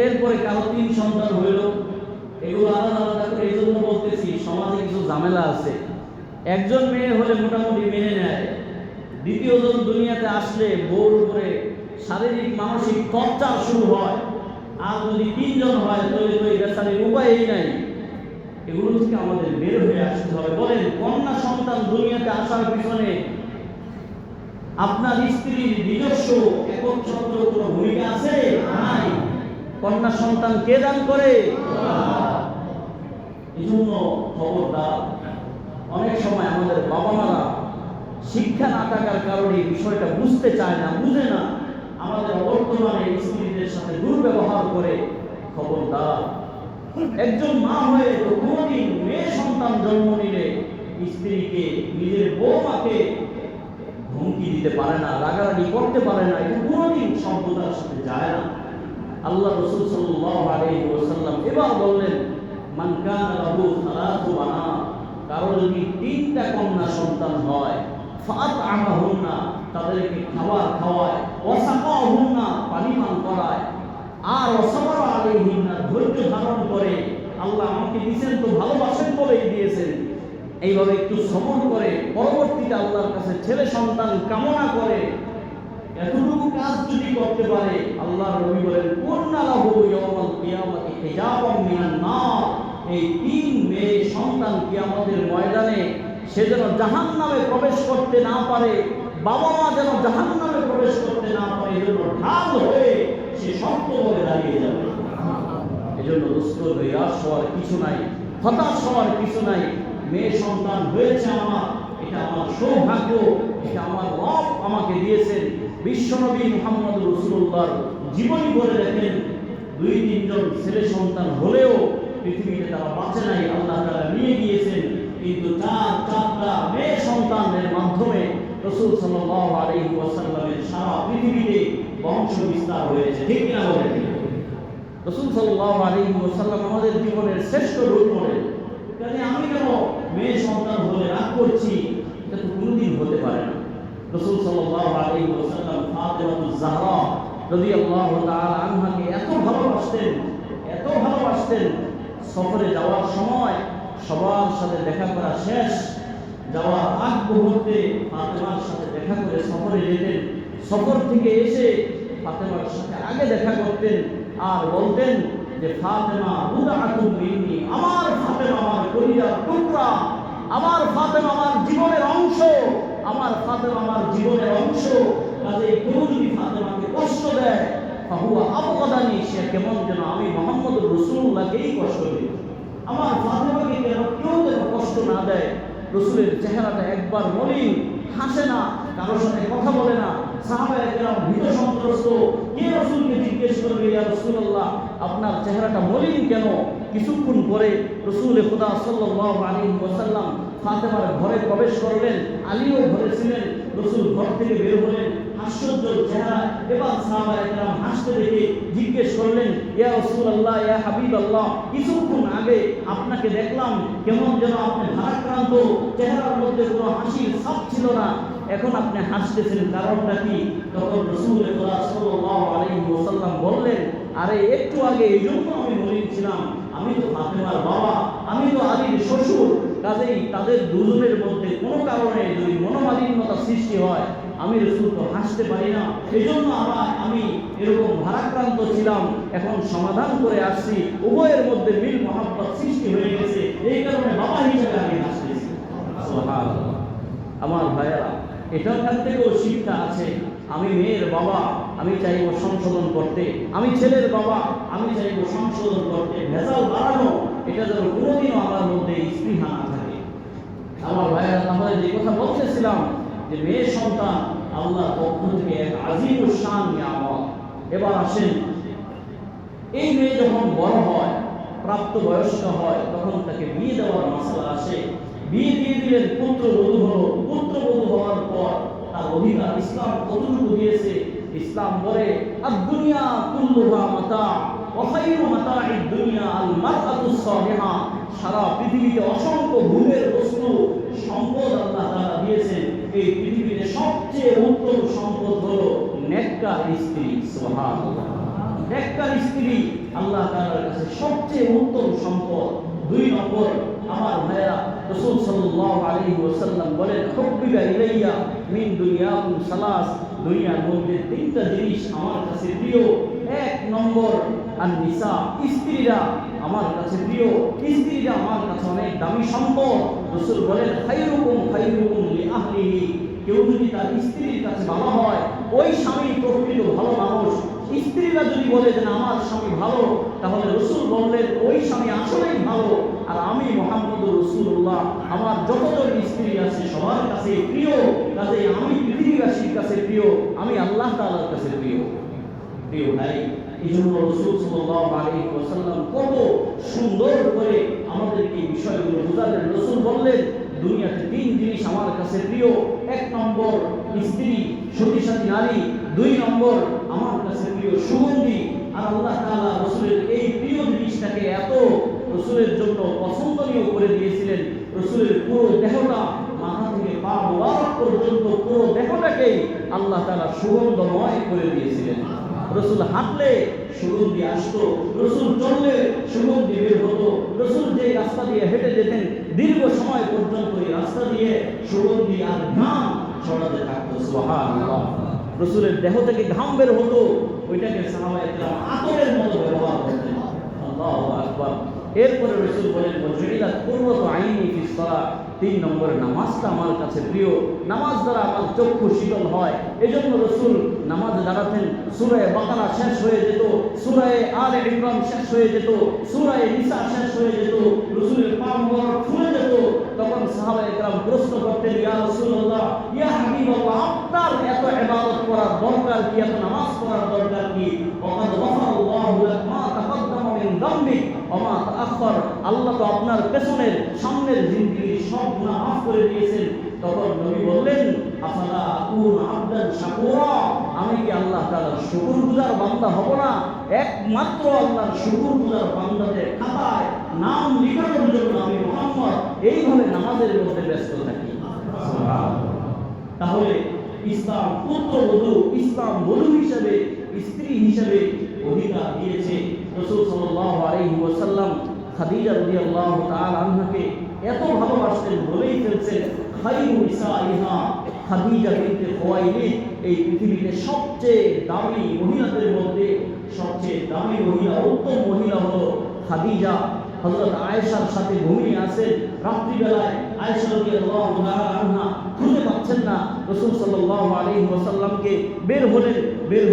এরপরে কারো 3 সন্তান হইল, এগুলো আলাদা আলাদা করে এই জন্য বলতেছি, সমাজে কিছু ঝামেলা আছে। একজন মেয়ে হলে মোটামুটি মেনে নেয়, দ্বিতীয়জন দুনিয়াতে আসলে বউর উপরে শারীরিক মানসিক টর্চার শুরু হয়। আর যদি 3 জন হয় তাহলে তো এই বেচারির উপায়ই নাই। এগুলো থেকে আমাদের বের হয়ে আসতে হবে। বলেন, কন্যা সন্তান দুনিয়াতে আসার পিছনে আপনার স্ত্রীর নিজস্ব একচ্ছত্র কোনো ভূমিকা আছে? নাই। কন্যা সন্তান কে দান করে? এই জন্য খবরদার, অনেক সময় আমাদের বাবা মারা শিক্ষা না থাকার কারণে বিষয়টা বুঝতে চায় না, বুঝে না, আমাদের বর্তমানে স্ত্রীদের সাথে দুর্ব্যবহার করে। খবরদার, একজন মা হয়ে তো কোনোদিন মেয়ে সন্তান জন্ম নিলে স্ত্রীকে, নিজের বৌমাকে হুমকি দিতে পারে না, রাগারাগি করতে পারে না, এটা কোনোদিন সভ্যতার সাথে যায় না। আল্লাহ রাসূল সাল্লাল্লাহু আলাইহি ওয়াসাল্লাম এবার বললেন, মান কানা লাহু সালাতু বানাত, কারো যদি 3টা কন্যা সন্তান হয়, ফাতআমাহুন্না, তাদেরকে খাবার খাওয়ায়, ওয়াসাকাহুন্না, পানি পান করায়, আর ওয়াসাবারা আলাইহিন্না, ধৈর্য ধারণ করে। আল্লাহ আমাকে দিয়েছেন তো ভালোবাসেন বলেই দিয়েছেন, এইভাবে একটু সবর করে পরবর্তীতে আল্লাহর কাছে ছেলে সন্তান কামনা করে, এতটুকু কাজ যদি করতে পারে, আল্লাহর নবী বলেন, কুন্না লাহু ইয়াউমাল কিয়ামাতি হিজাবাম মিনান নার, এই 3 মেয়ে সন্তান কিয়ামতের ময়দানে সে যেন জাহান্নামে প্রবেশ করতে না পারে, বাবা মা যেন জাহান্নামে প্রবেশ করতে না পারে, এজন্য ঢাল হয়ে সে শক্ত হয়ে দাঁড়িয়ে যাবে। এজন্য দোস্ত, নিরাশ হওয়ার কিছু নাই, হতাশ হওয়ার কিছু নাই। মেয়ে সন্তান হয়েছে আমার, এটা আমার সৌভাগ্য, এটা আমার রব আমাকে দিয়েছেন। বিশ্বনবী মুহাম্মদ রাসূলুল্লাহর জীবনী বলে দেখেন, 2-3 জন ছেলে সন্তান হলেও পৃথিবীতে তারা বাঁচে নাই, আল্লাহ তাআলা নিয়ে গিয়েছেন। কিন্তু 4টা মেয়ে সন্তানের মাধ্যমে রাসূল সাল্লাল্লাহু আলাইহি ওয়াসাল্লামের সারা পৃথিবীতে বংশ বিস্তার হয়েছে, ঠিক না বলেন? রাসূল সাল্লাল্লাহু আলাইহি ওয়াসাল্লাম আমাদের জীবনের শ্রেষ্ঠ রোল মডেল। কাজে আমি কেন মেয়ে সন্তান হলে রাগ করছি? এটা তো কোনোদিন হতে পারে না। রাসূল সাল্লাল্লাহু আলাইহি ওয়াসাল্লাম ফাতেমাতুজ জাহরা রাদিয়াল্লাহু তাআলা আনহাকে এত ভালোবাসতেন, এত ভালোবাসতেন, সফরে যাওয়ার সময় সবার সাথে দেখা করা শেষ, যাওয়ার আগ মুহূর্তে ফাতেমার সাথে দেখা করে সফরে যেতেন। সফর থেকে এসে ফাতেমার সাথে আগে দেখা করতেন আর বলতেন যে, ফাতেমা বুদআতুম মিন্নি, আমার ফাতেমা আমার কলিজার টুকরা, আমার ফাতেমা আমার জীবনের অংশ, আমার ফাতেমা আমার জীবনের অংশ। কাজে কেউ যদি ফাতেমাকে কষ্ট দেয়, ফাহুয়া আবগাদানি, সে কেমন যেন আমি মুহাম্মদ রাসূলুল্লাহকেই কষ্ট দিই। আমার ফাতেমাকে কেন কেউ যেন কষ্ট না দেয়। রাসূলের চেহারাটা একবার মলিন, হাসে না, কারোর সাথে কথা বলে না। সাহাবায়ে কেরাম ভীত সন্ত্রস্ত, কে রাসূলকে জিজ্ঞেস করবে, ইয়া রাসূলুল্লাহ আপনার চেহারাটা মলিন কেন? কিছুক্ষণ পরে রাসূল খুদা সাল্লাল্লাহু আলাইহি ওয়াসাল্লাম ফাতেমার ঘরে প্রবেশ করলেন, আলীও ঘরে ছিলেন। রাসূল ঘর থেকে বের হলেন, হাস্যোজ্জ্বল চেহারা। এবার সাহাবায়ে কেরাম হাসতে দেখে জিজ্ঞেস করলেন, ইয়া রাসূলুল্লাহ, ইয়া হাবিবাল্লাহ, কিছুক্ষণ আগে আপনাকে দেখলাম কেমন যেন আপনি ভারাক্রান্ত, চেহারার মধ্যে কোনো হাসির ছাপ ছিল না, এখন আপনি হাসতেছেন, কারণটা কি? তখন রাসূল সাল্লাল্লাহু আলাইহি ওয়াসাল্লাম বললেন, আরে একটু আগে এই জন্য আমি মলিন ছিলাম, আমি তো ফাতেমার বাবা, আমি তো আলীর শ্বশুর। কাজেই তাদের দুজনের মধ্যে কোনো কারণে যদি মনোমালিন্যতা সৃষ্টি হয়, আমি রাসূল তো হাসতে পারি না, এজন্য আমি এরকম ভারাক্রান্ত ছিলাম, এখন সমাধান করে আসছি, উভয়ের মধ্যে মিল মহব্বত সৃষ্টি হয়ে গেছে, এই কারণে বাবা হিসেবে আমি হাসতেছি। সুবহানাল্লাহ। আমার ভাইয়েরা, এখান থেকেও শিক্ষা আছে। আমি মেয়ের বাবা, আমি চাইব সংশোধন করতে, আমি ছেলের বাবা, আমি চাইব সংশোধন করতে। ভেজাল বাড়ানো, এটা যেন কোনোদিনও আমার মধ্যে স্পৃহা না থাকে। আমার ভাইয়েরা, তাহলে যে কথা বলতেছিলাম যে মেয়ে সন্তান আল্লাহর পক্ষ থেকে এক আযীমুশ শান নিয়ামত। এবার আসেন, এই মেয়ে যখন বড় হয়, প্রাপ্তবয়স্ক হয়, তখন তাকে বিয়ে দেওয়ার মাসলা আসে। বিয়ে দিয়ে দিলেন, পুত্রবধূ হলো। পুত্রবধূ হওয়ার পর তার অধিকার ইসলাম কতটুকু দিয়েছে ইসলাম বলে আদ-দুনিয়া কুল্লুহা মাতা ওয়া খায়রু মাতা'id দুনিয়া আল মারআতুস সালিহা। সারা পৃথিবীতে অসংখ্য ভূমের বস্তু সম্পদ আল্লাহ তাআলা দিয়েছেন, এই পৃথিবীতে সবচেয়ে উত্তম সম্পদ হলো নেককার স্ত্রী। সুবহানাল্লাহ। নেককার স্ত্রী আল্লাহ তাআলার কাছে সবচেয়ে উত্তম সম্পদ। 2 নম্বর, আমার ভাইরা, রাসূল সাল্লাল্লাহু আলাইহি ওয়াসাল্লাম বলেন হুব্বিবা ইলাইয়া মিন দুনিয়াকুম সালাস। দুনিয়ার মধ্যে 3টা জিনিস আমার কাছে প্রিয়। 1 নম্বর আন-নিসা, স্ত্রীরা আমার কাছে প্রিয়, স্ত্রীরা আমার কাছে অনেক দামি সম্পদ। রাসূল বলেন খায়রুকুম খায়রুকুম লিআহলিহি। কেউ যদি তার স্ত্রীর কাছে ভালো হয়, ওই স্বামী প্রকৃত ভালো মানুষ। স্ত্রীরা যদি বলে যে আমার স্বামী ভালো, তাহলে রাসূল বললেন ওই স্বামী আসলেই ভালো। আর আমি মুহাম্মদুর রাসূলুল্লাহ আমার যতজন স্ত্রী আছে সবার কাছে প্রিয়। কাজে আমি পৃথিবীবাসীর কাছে প্রিয়, আমি আল্লাহ তাআলার কাছে প্রিয়। প্রিয় ভাই, এই জন্য রাসূল সাল্লাল্লাহু আলাইহি ওয়াসাল্লাম কত সুন্দর করে আমাদেরকে এই বিষয়গুলো বোঝালেন। রাসূল বললেন দুনিয়াতে 3 জিনিস আমার কাছে প্রিয়। 1 নম্বর স্ত্রী, সতী সাথী নারী। 2 নম্বর আমার কাছে প্রিয় সুগন্ধি। আর আল্লাহ তাআলা রাসূলের এই প্রিয় জিনিসটাকে এত রাসূলের জন্য পছন্দনীয় করে দিয়েছিলেন, রাসূলের পুরো দেহটা মাথা থেকে পা মোবারক পর্যন্ত পুরো দেহটাকে আল্লাহ তাআলা সুগন্ধময় করে দিয়েছিলেন। রাসূল হাঁটলে সুগন্ধি আসতো, রাসূল চললে সুগন্ধি বের হতো। রাসূল যে রাস্তা দিয়ে হেঁটে যেতেন দীর্ঘ সময় পর্যন্ত এই রাস্তা দিয়ে সুগন্ধি আর ঘাম ছড়াতে থাকতো। সুবহানাল্লাহ। রাসূলের দেহ থেকে ঘাম বের হতো, ওইটাকে সাহাবায়ে কেরাম আতরের মতো ব্যবহার করতেন। আল্লাহু আকবার। এরপরে রাসূল বলেন ওয়াজুইলাত কুররাতু আইনি ফিস সালাত। 3 নম্বর, নামাজটা আমার কাছে প্রিয়। নামাজ দ্বারা আমার চক্ষু শীতল হয়। এজন্য রাসূল নামাজে দাঁড়াতেন, সূরা বাকারা শেষ হয়ে যেত, সূরা আলে ইমরান শেষ হয়ে যেত, সূরা নিসা শেষ হয়ে যেত, রাসূলের পা মোবারক ফুলে যেত। তখন সাহাবায়ে কেরাম প্রশ্ন করতেন, ইয়া রাসূলুল্লাহ, ইয়া হাবিবাল্লাহ, আপনার এত ইবাদত করার দরকার কি, এত নামাজ পড়ার দরকার কি? ওয়াকাদ গাফারাল্লাহু লাক মা তাকাদ্দামা মিন যামবিক ওয়া মা তাআখার। আল্লাহ তো আপনার পেছনের সামনের জিন্দেগির সব গুনাহ মাফ করে দিয়েছেন। তখন নবী বললেন আফালা আকুন আবদান শাকুরা। আমি কি আল্লাহ তাআলার শুকরগুজার বান্দা হব না? একমাত্র আল্লাহর শুকরগুজার বান্দাদের খাতায় নাম লেখানোর জন্য আমি মুহাম্মদ এইভাবে নামাজের মধ্যে ব্যস্ত থাকি। তাহলে ইসলাম পুত্রবধূ, ইসলাম বধূ হিসেবে, স্ত্রী হিসেবে অধিকার দিয়েছে। রাসূল সাল্লাল্লাহু আলাইহি ওয়াসাল্লাম খাদিজা রাদিয়াল্লাহু তাআলা আনহাকে এত ভালোবাসতেন, বলেই ফেলছেন খায়রু নিসাইহা খাদিজা বিনতে খুয়াইলিদ। এই পৃথিবীতে সবচেয়ে দামি মহিলাদের মধ্যে সবচেয়ে দামি মহিলা, উত্তম মহিলা হলো খাদিজা। হযরত আয়েশার সাথে ঘুমিয়ে আছেন রাত্রিবেলায়। আয়েশা রাদিয়াল্লাহু তাআলা আনহা খুঁজে পাচ্ছেন না। রাসূল সাল্লাল্লাহু আলাইহি ওয়াসাল্লামকে বের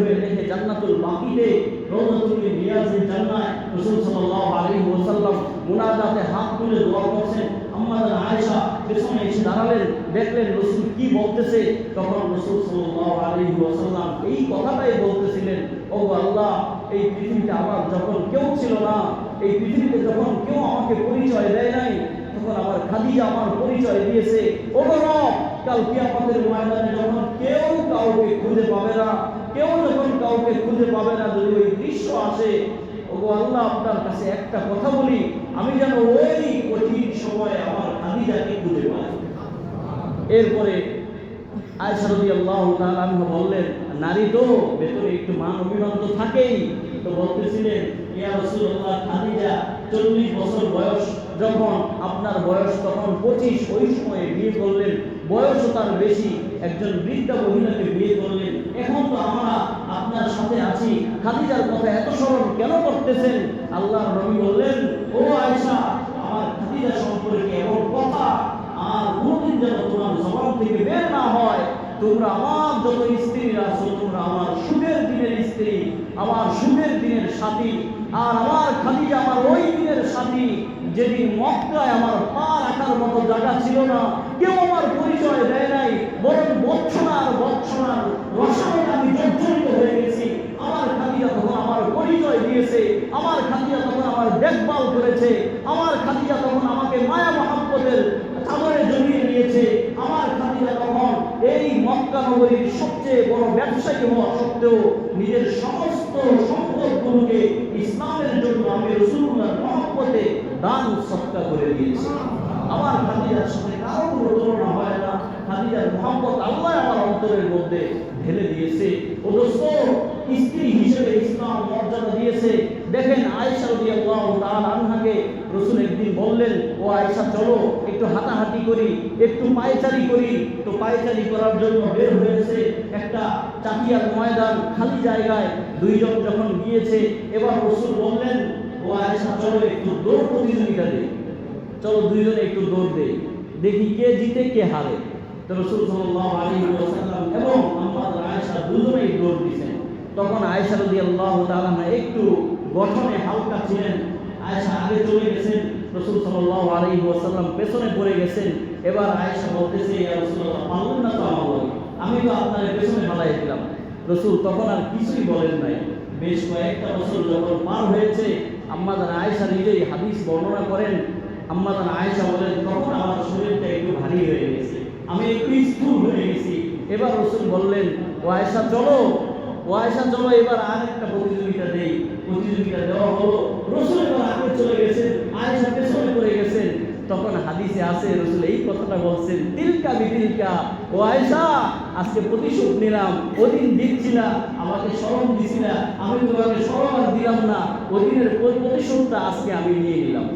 হয়ে দেখে জান্নাতুল বাকিতে রওজাতুল মিন রিয়াজিল জান্নাহ রাসূল সাল্লাল্লাহু আলাইহি ওয়াসাল্লাম মুনাজাতে হাত তুলে দোয়া করছেন। আম্মা আয়েশা পেছনে এসে দাঁড়ালেন, দেখলেন রাসূল কি বলতেছে। তখন রাসূল সাল্লাল্লাহু আলাইহি ওয়াসাল্লাম এই কথাটাই বলতেছিলেন, ও আল্লাহ, এই পৃথিবীতে আমার যখন কেউ ছিল না, এই পৃথিবীতে যখন কেউ আমাকে পরিচয় দেয় নাই, তখন আমার খাদিজা আমার পরিচয় দিয়েছে। ও রব, কাল কিয়ামতের ময়দানে যখন কেউ কাউকে খুঁজে পাবে না, কেউ যখন কাউকে খুঁজে পাবে না, যদি ওই দৃশ্য আসে, ও আল্লাহ, আপনার কাছে একটা কথা বলি, আমি যেন ওই কঠিন সময়ে আমার খাদিজাকে খুঁজে পাই। এরপরে আয়েশা রাদিয়াল্লাহু তাআলা আনহা বললেন, নারী তো ভেতরে একটু মান অভিমান তো থাকেই। তো বলতেছিলেন, ইয়া রাসূলুল্লাহ, খাদিজা 40 বছর বয়স যখন, আপনার বয়স তখন 25, ওই সময়ে বিয়ে করলেন। বয়সও তার বেশি, একজন বৃদ্ধা মহিলাকে বিয়ে করলেন। এখন তো আমরা আপনার সাথে আছি, খাদিজার কথা এত স্মরণ কেন করতেছেন? আল্লাহর নবী বললেন, ও আয়েশা, আমার খাদিজা সম্পর্কে এমন কথা আর কোনদিন যেন তোমার জবান থেকে বের না হয়। তোমরা আমার যত স্ত্রীরা আছো, তোমরা আমার সুখের দিনের স্ত্রী, আমার সুখের দিনের সাথী। আর আমার খাদিজা আমার ওই দিনের সাথী যেদিন মক্কায় আমার পা রাখার মতো জায়গা ছিল না, কেউ আমার পরিচয় দেয় নাই, বরং বৎসনার রসায়নে আমি জর্জরিত হয়ে গেছি। আমার খাদিজা তখন আমার পরিচয় দিয়েছে, আমার খাদিজা তখন আমার দেখভাল করেছে, আমার খাদিজা তখন আমাকে মায়া মহব্বতের চাদরে জড়িয়ে নিয়েছে। আমার খাদিজা তখন এই মক্কা মক্কা নগরীর সবচেয়ে বড় ব্যবসায়ী হওয়া সত্ত্বেও নিজের সমস্ত সম্পদগুলোকে ইসলামের জন্য আমি রাসূলুল্লাহর মহব্বতে দান সদকা করে দিয়েছি। আমার খাদিজার সাথে কারো কোনো তুলনা হয় না। খাদিজার মহব্বত আল্লাহ আমার অন্তরের মধ্যে ঢেলে দিয়েছে। ও দোস্ত, স্ত্রী হিসেবে ইসলাম মর্যাদা দিয়েছে। দেখেন আয়েশা রাদিয়াল্লাহু তাআলা আনহাকে রাসূল একদিন বললেন, ও আয়েশা চলো একটু হাঁটাহাঁটি করি, একটু পায়চারি করি। তো পায়চারি করার জন্য বের হয়েছে একটা চাকিয়ার ময়দান, খালি জায়গায় দুইজন যখন গিয়েছে, এবার রাসূল বললেন, ও আয়েশা চলো একটু দৌড় প্রতিযোগিতা দেই, চলো দুইজনে একটু দৌড় দেই, দেখি কে জিতে কে হারে। তো রাসূল সাল্লাল্লাহু আলাইহি ওয়াসাল্লাম এবং আম্মা আয়েশা দুজনেই দৌড় দিয়েছেন। তখন আয়েশা রাদিয়াল্লাহু তাআলা একটু গঠনে হালকা ছিলেন। আয়েশা আগে চলে গেছেন, রাসূল সাল্লাল্লাহু আলাইহি ওয়াসাল্লাম পেছনে পড়ে গেছেন। এবার আয়েশা বলতেছে, ইয়া রাসূলুল্লাহ, পারলেন না তো আমার লগে, আমি তো আপনার পেছনে ফেলাই দিলাম। রাসূল তখন আর কিছুই বলেন নাই। বেশ কয়েকটা বছর যখন পার হয়েছে, আম্মা আয়েশা নিজেই হাদিস বর্ণনা করেন। আম্মা আয়েশা বলেন, তখন আমার শরীরটা একটু ভারী হয়ে গেছে, আমি একটু স্থূল হয়ে গেছি। এবার রাসূল বললেন, ও আয়েশা চলো, ও আয়েশা চলো এবার আরেকটা প্রতিযোগিতা দেই। প্রতিযোগিতা দেওয়া হলো। রাসূল এবার আগে চলে গেছেন, আয়েশা পেছনে পড়ে গেছেন। তখন হাদিসে আছে রাসূল এই কথাটা বলছেন, তিলকা বিতিলকা, ও আয়েশা আজকে প্রতিশোধ নিলাম। ওদিন দিচ্ছিলা, আমাকে শরম দিছিলা, আমি তোমাকে শরম আর দিলাম না, ওদিনের প্রতিশোধটা আজকে আমি নিয়ে নিলাম।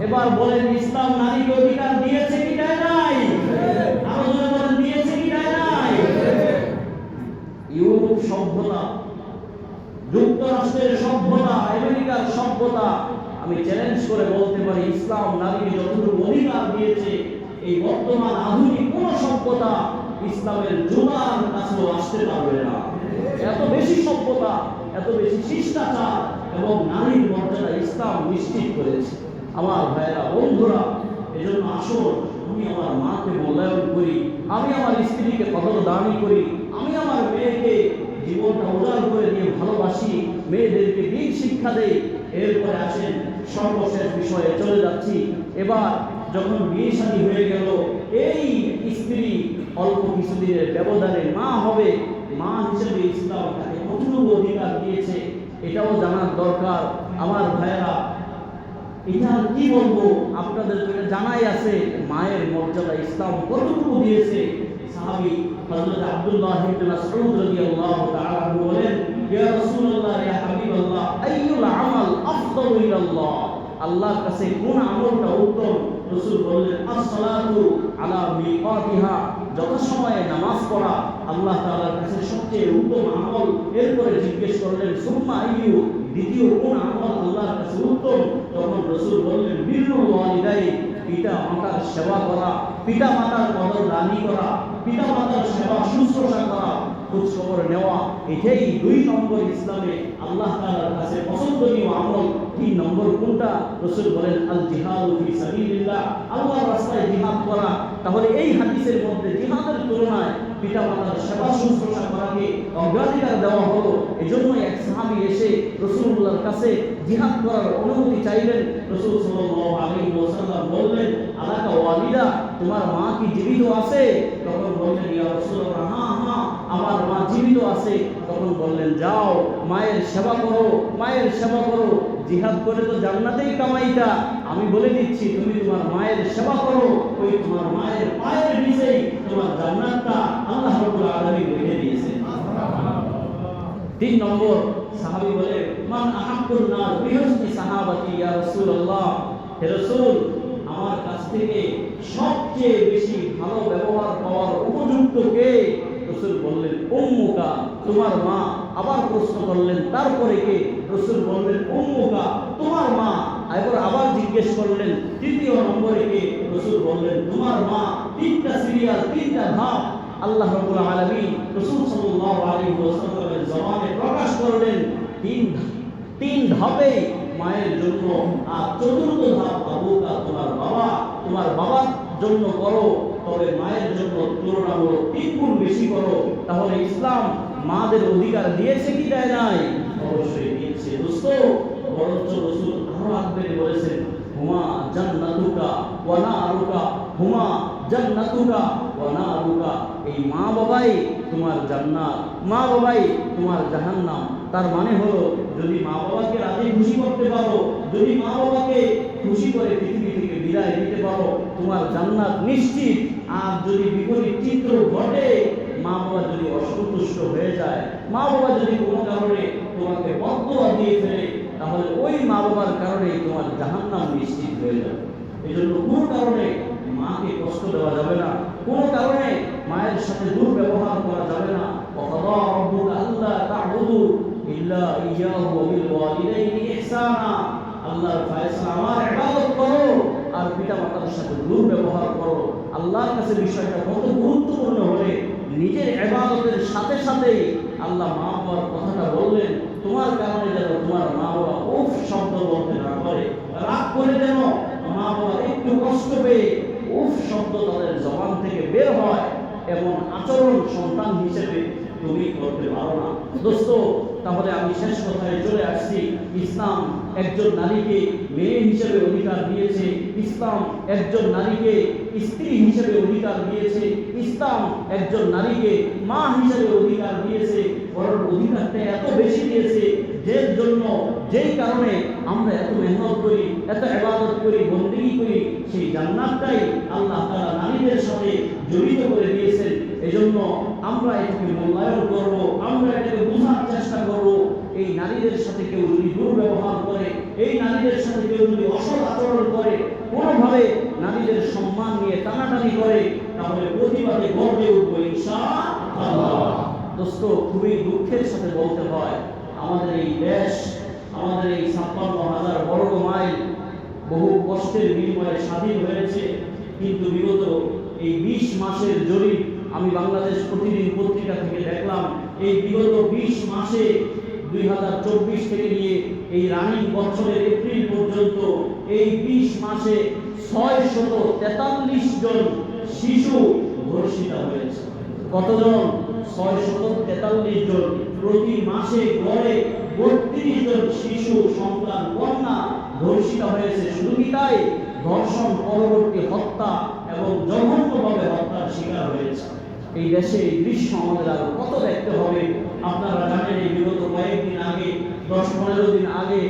এবার বলেন, ইসলাম নারীকে অধিকার দিয়েছে কি দেয় নাই? আরো জোরে বলেন, দিয়েছে কি দেয় নাই? ইউরোপ সভ্যতা, যুক্তরাষ্ট্রের সভ্যতা, আমেরিকার সভ্যতা, আমি চ্যালেঞ্জ করে বলতে পারি ইসলাম নারীকে যতটুকু অধিকার দিয়েছে, এই বর্তমান আধুনিক কোন সভ্যতা ইসলামের জোগাড় কাছেও আসতে পারবে না। এত বেশি সভ্যতা, এত বেশি শিষ্টাচার এবং নারীর মর্যাদা ইসলাম নিশ্চিত করেছে। আমার ভাইয়েরা, বন্ধুরা, এজন্য আসুন আমি আমার মাকে মূল্যায়ন করি, আমি আমার স্ত্রীকে কদর দানই করি, আমি আমার মেয়েকে জীবনটা উজাড় করে দিয়ে ভালোবাসি, মেয়েদেরকে দিন শিক্ষা দেই। এরপরে আসেন সর্বশেষ বিষয়ে চলে যাচ্ছি। এবার যখন বিয়ে শাদী হয়ে গেল, এই স্ত্রী অল্প কিছুদিনের ব্যবধানে মা হবে, মা হিসেবে ইসলাম তাকে কতটুকু অধিকার দিয়েছে এটাও জানার দরকার। আমার ভাইয়েরা, এটা কি বলবো, আপনাদের জানাই আছে মায়ের মর্যাদা ইসলাম কতটুকু দিয়েছে। সাহাবী হযরত আব্দুল্লাহ ইবনে মাসউদ রাদিয়াল্লাহু তাআলা বলেন, ইয়া রাসূলুল্লাহ, ইয়া হাবিবাল্লাহ, আইয়ুল আমাল আফদালু ইলাল্লাহ, আল্লাহর কাছে কোন আমলটা উত্তম? রাসূল বললেন, as-সালাতু আলা মিকাতিহা, যথাসময়ে নামাজ পড়া আল্লাহ তাআলার কাছে সবচেয়ে উত্তম আমল। এরপরে জিজ্ঞেস করলেন, সুম্মা আইয়ু, দ্বিতীয় কোন আমল আল্লাহর কাছে উত্তম? তখন রাসূল বললেন, বিররুল ওয়ালিদাইন, পিতা মাতার সেবা করা, পিতা মাতার কদর দানি করা, পিতা মাতার সেবা শুশ্রূষা করা, খোঁজ খবর নেওয়া, এটাই 2 নম্বর ইসলামে আল্লাহ তাআলার কাছে পছন্দনীয় আমল। 3 নম্বর কোনটা? রাসূল বলেন, আল জিহাদু ফি সাবিলিল্লাহ, আল্লাহর রাস্তায় জিহাদ করা। তাহলে এই হাদিসের মধ্যে জিহাদের তুলনায় পিতা মাতার সেবা শুশ্রূষা করাকে অগ্রাধিকার দেওয়া হলো। এজন্য এক সাহাবী এসে রাসূলুল্লাহর কাছে জিহাদ করার অনুমতি চাইলেন। রাসূল সাল্লাল্লাহু আলাইহি ওয়াসাল্লাম বললেন, আলাকা ওয়ালিদা, তোমার মা কি জীবিত আছে? তখন বললেন, ইয়া রাসূলুল্লাহ, হ্যাঁ হ্যাঁ আমার মা জীবিত আছে। তখন বললেন, যাও মায়ের সেবা করো, মায়ের সেবা করো, জিহাদ করে তো জান্নাতেই কামাইতা। আমি বলে দিচ্ছি, তুমি তোমার মায়ের সেবা করো, ওই তোমার মায়ের পায়ের নিচেই তোমার জান্নাতটা আল্লাহ রাব্বুল আলামিন রেখে দিয়েছেন। 3 নম্বর সাহাবী বলে, মান আহাব্বুন নাস বিহুসনি সাহাবাতি ইয়া রাসূলুল্লাহ, হে রাসূল, আমার কাছ থেকে সবচেয়ে বেশি ভালো ব্যবহার পাওয়ার উপযুক্ত কে? রাসূল বললেন, উম্মুকা, তোমার মা। আবার প্রশ্ন করলেন, তারপরে কে? রাসূল বললেন, উম্মুকা, তোমার মা। আবার জিজ্ঞেস করলেন, তৃতীয় নম্বরে কে? রাসূল বললেন, তোমার মা। 3টা সিরিয়াল, 3টা ধাপ আল্লাহ রাব্বুল আলামিন রাসূল সাল্লাল্লাহু আলাইহি ওয়াসাল্লামের জবানে প্রকাশ করলেন। 3 ধাপে মায়ের জন্য। আর 4র্থ ধাপ, আবুকা, তোমার বাবা, তোমার বাবার জন্য করো, তবে মায়ের জন্য তুলনামূলক 3 গুণ বেশি করো। তাহলে ইসলাম মাদের অধিকার দিয়েছে কি দেয় নাই? অবশ্যই দিয়েছে। দোস্ত, বরঞ্চ রাসূল আরো আগেই বলেছেন, হুমা জান্নাতুকা ওয়া নারুকা, হুমা জান্নাতুকা ওয়া নারুকা, এই মা বাবাই তোমার জান্নাত, মা বাবাই তোমার জাহান্নাম। তার মানে হলো যদি মা বাবাকে রাজি খুশি করতে পারো, যদি মা বাবাকে খুশি করে পৃথিবী থেকে বিদায় দিতে পারো, তোমার জান্নাত নিশ্চিত। আর যদি বিপরীত চিত্র ঘটে, মা বাবা যদি অসন্তুষ্ট হয়ে যায়, মা বাবা যদি কোনো কারণে তোমাকে বদদুয়া দিয়ে ফেলে, তাহলে ওই মা বাবার কারণে তোমার জাহান্নাম নিশ্চিত হয়ে যাবে। এই জন্য কোনো কারণে মাকে কষ্ট দেওয়া যাবে না, কোনো কারণে মায়ের সাথে দুর্ব্যবহার করা যাবে না। ওয়াকাদা রাব্বুকা আল্লা তা'বুদু ইল্লা ইয়্যাহু ওয়া বিল ওয়ালিদাইনি ইহসানা, আল্লাহর ফয়সালা আমার ইবাদত করো আর পিতা মাতার সাথে দুর্ব্যবহার করো। আল্লাহর কাছে বিষয়টা কত গুরুত্বপূর্ণ হলে নিজের ইবাদতের সাথে সাথে আল্লাহ মা বাবার কথাটা বললেন, তোমার কারণে যেন তোমার মা বাবা উফ শব্দ বলতে না পারে, রাগ করে যেন মা বাবা একটু কষ্ট পেয়ে উফ শব্দ তাদের জবান থেকে বের হয়, এমন আচরণ সন্তান হিসেবে তুমি করতে পারো না। দোস্ত, তাহলে আমি শেষ কথায় চলে আসছি। ইসলাম একজন নারীকে মেয়ে হিসেবে অধিকার দিয়েছে, ইসলাম একজন নারীকে স্ত্রী হিসেবে অধিকার দিয়েছে, ইসলাম একজন নারীকে মা হিসেবে অধিকার দিয়েছে। বরং অধিকারটা এত বেশি দিয়েছে, যের জন্য যেই কারণে আমরা এত মেহনত করি, এত ইবাদত করি, বন্দেগী করি, সেই জান্নাতটাই আল্লাহ তাআলা নারীদের সাথে জড়িত করে দিয়েছেন। এজন্য আমরা এটাকে মূল্যায়ন করব, আমরা এটাকে বোঝার চেষ্টা করব। এই নারীদের সাথে কেউ যদি দুর্ব্যবহার করে, এই নারীদের সাথে কেউ যদি অসৎ আচরণ করে, কোনোভাবে নারীদের সম্মান নিয়ে টানাটানি করে, তাহলে প্রতিবাদে গর্জে উঠবো ইনশাআল্লাহ। দোস্ত, খুবই দুঃখের সাথে বলতে হয়, আমাদের এই দেশ, আমাদের এই 56,000 বর্গ মাইল বহু কষ্টের বিনিময়ে স্বাধীন হয়েছে, কিন্তু বিগত এই 20 মাসের জরিপ আমি বাংলাদেশ প্রতিদিন পত্রিকা থেকে দেখলাম, এই বিগত 20 মাসে 2024 থেকে নিয়ে এই রানিং বছরের এপ্রিল পর্যন্ত এই 20 মাসে 643 জন শিশু ধর্ষিত হয়েছে। কতজন? 643 জন। প্রতি মাসে গড়ে 32 জন শিশু সন্তান কন্যা ধর্ষিত হয়েছে। শুধু কি তাই, ধর্ষণ পরবর্তী হত্যা এবং জঘন্যভাবে হত্যার শিকার হয়েছে। এই দেশে এই দৃশ্য আমাদের আরো কত দেখতে হবে। আপনারা জানেন, এই বিগত কয়েকদিন আগে, 10-15 দিন আগে,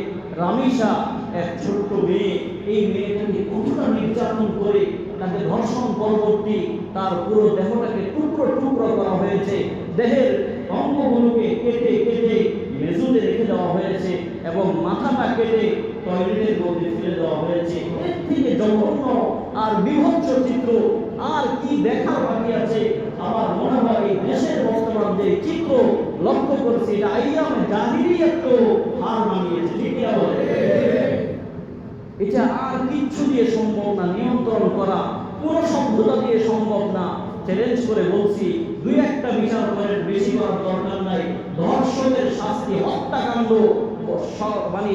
রামিসা এক ছোট্ট মেয়ে, এই মেয়েটাকে কতটা নির্যাতন করে তাকে ধর্ষণ পরবর্তী তার পুরো দেহটাকে টুকরো টুকরো করা হয়েছে, দেহের অঙ্গগুলোকে কেটে কেটে মেঝেতে রেখে দেওয়া হয়েছে এবং মাথাটা কেটে টয়লেটের মধ্যে ফেলে দেওয়া হয়েছে। এর থেকে জঘন্য আর বিভৎস চিত্র আর কি দেখার বাকি আছে? আমার মনে হয় এই দেশের বর্তমান যে চিত্র লক্ষ্য করছি, এটা আইয়ামে জাহিলিয়াত তো হার মানিয়েছে। ঠিক আছে, এটা আর কিচ্ছু দিয়ে সম্ভব না নিয়ন্ত্রণ করা, পুরো সভ্যতা দিয়ে সম্ভব না। চ্যালেঞ্জ করে বলছি, 2-1টা বিচার করেন, বেশি করার দরকার নাই। ধর্ষণের শাস্তি, হত্যাকাণ্ড মানে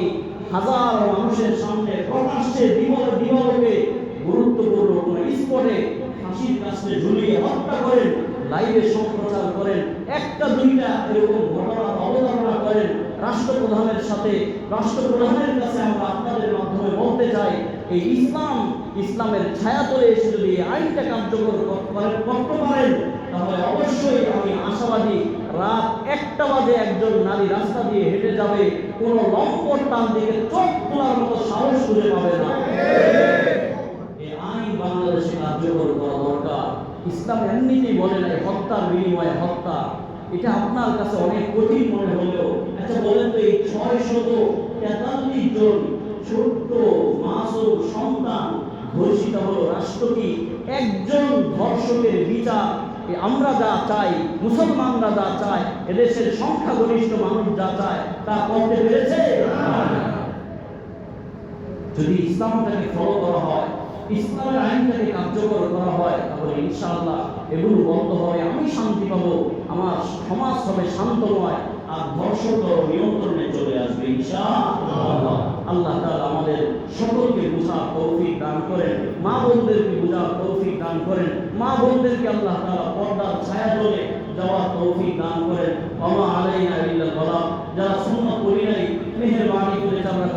হাজার মানুষের সামনে প্রকাশ্যে দিবালোকে গুরুত্বপূর্ণ কোন স্পটে ফাঁসির কাছে ঝুলিয়ে হত্যা করেন, লাইভে সম্প্রচার করেন, 1-2টা এরকম ঘটনা অবতারণা করেন রাষ্ট্রপ্রধানের সাথে। রাষ্ট্রপ্রধানের কাছে আমরা আপনাদের মাধ্যমে বলতে চাই, এই ইসলামের ছায়াতলে এসে যদি এই আইনটা কার্যকর করতে পারেন, তাহলে অবশ্যই আমি আশাবাদী, রাত 1টা বাজে একজন নারী রাস্তা দিয়ে হেঁটে যাবে, কোন লম্পট তার দিকে চোখ তোলার মতো সাহস খুঁজে পাবে না। এই আইন বাংলাদেশে কার্যকর করা দরকার। ইসলাম এমনিতেই বলে নাই হত্যার বিনিময়ে হত্যা। এটা আপনার কাছে অনেক কঠিন মনে হলেও, আচ্ছা বলেন তো, এই 643 জন ছোট্ট মাসুম সন্তান ধর্ষিত হলো, রাষ্ট্র কি একজন ধর্ষকের বিচার আমরা যা চাই, মুসলমানরা যা চায়, এদেশের সংখ্যাগরিষ্ঠ মানুষ যা চায়, তা করতে পেরেছে? যদি ইসলামটাকে ফলো করা হয়, ইসলামের আইনটাকে কার্যকর করা হয়, তাহলে ইনশাআল্লাহ এগুলো বন্ধ হবে, আমি শান্তি পাবো, আমার সমাজ হবে শান্তময়, আর ধর্ষণ নিয়ন্ত্রণে চলে আসবে ইনশাআল্লাহ। আল্লাহ তাআলা আমাদের সকলকে বুঝার তৌফিক দান করেন, মা বোনদেরকে বুঝার তৌফিক দান করেন, মা বোনদেরকে আল্লাহ তাআলা পর্দার ছায়াতলে যাওয়ার তৌফিক দান করেন। ওয়া মা আলাইনা ইল্লাল বালাগ। যারা সুন্নাত পড়ি নাই, মেহেরবানি করে আমরা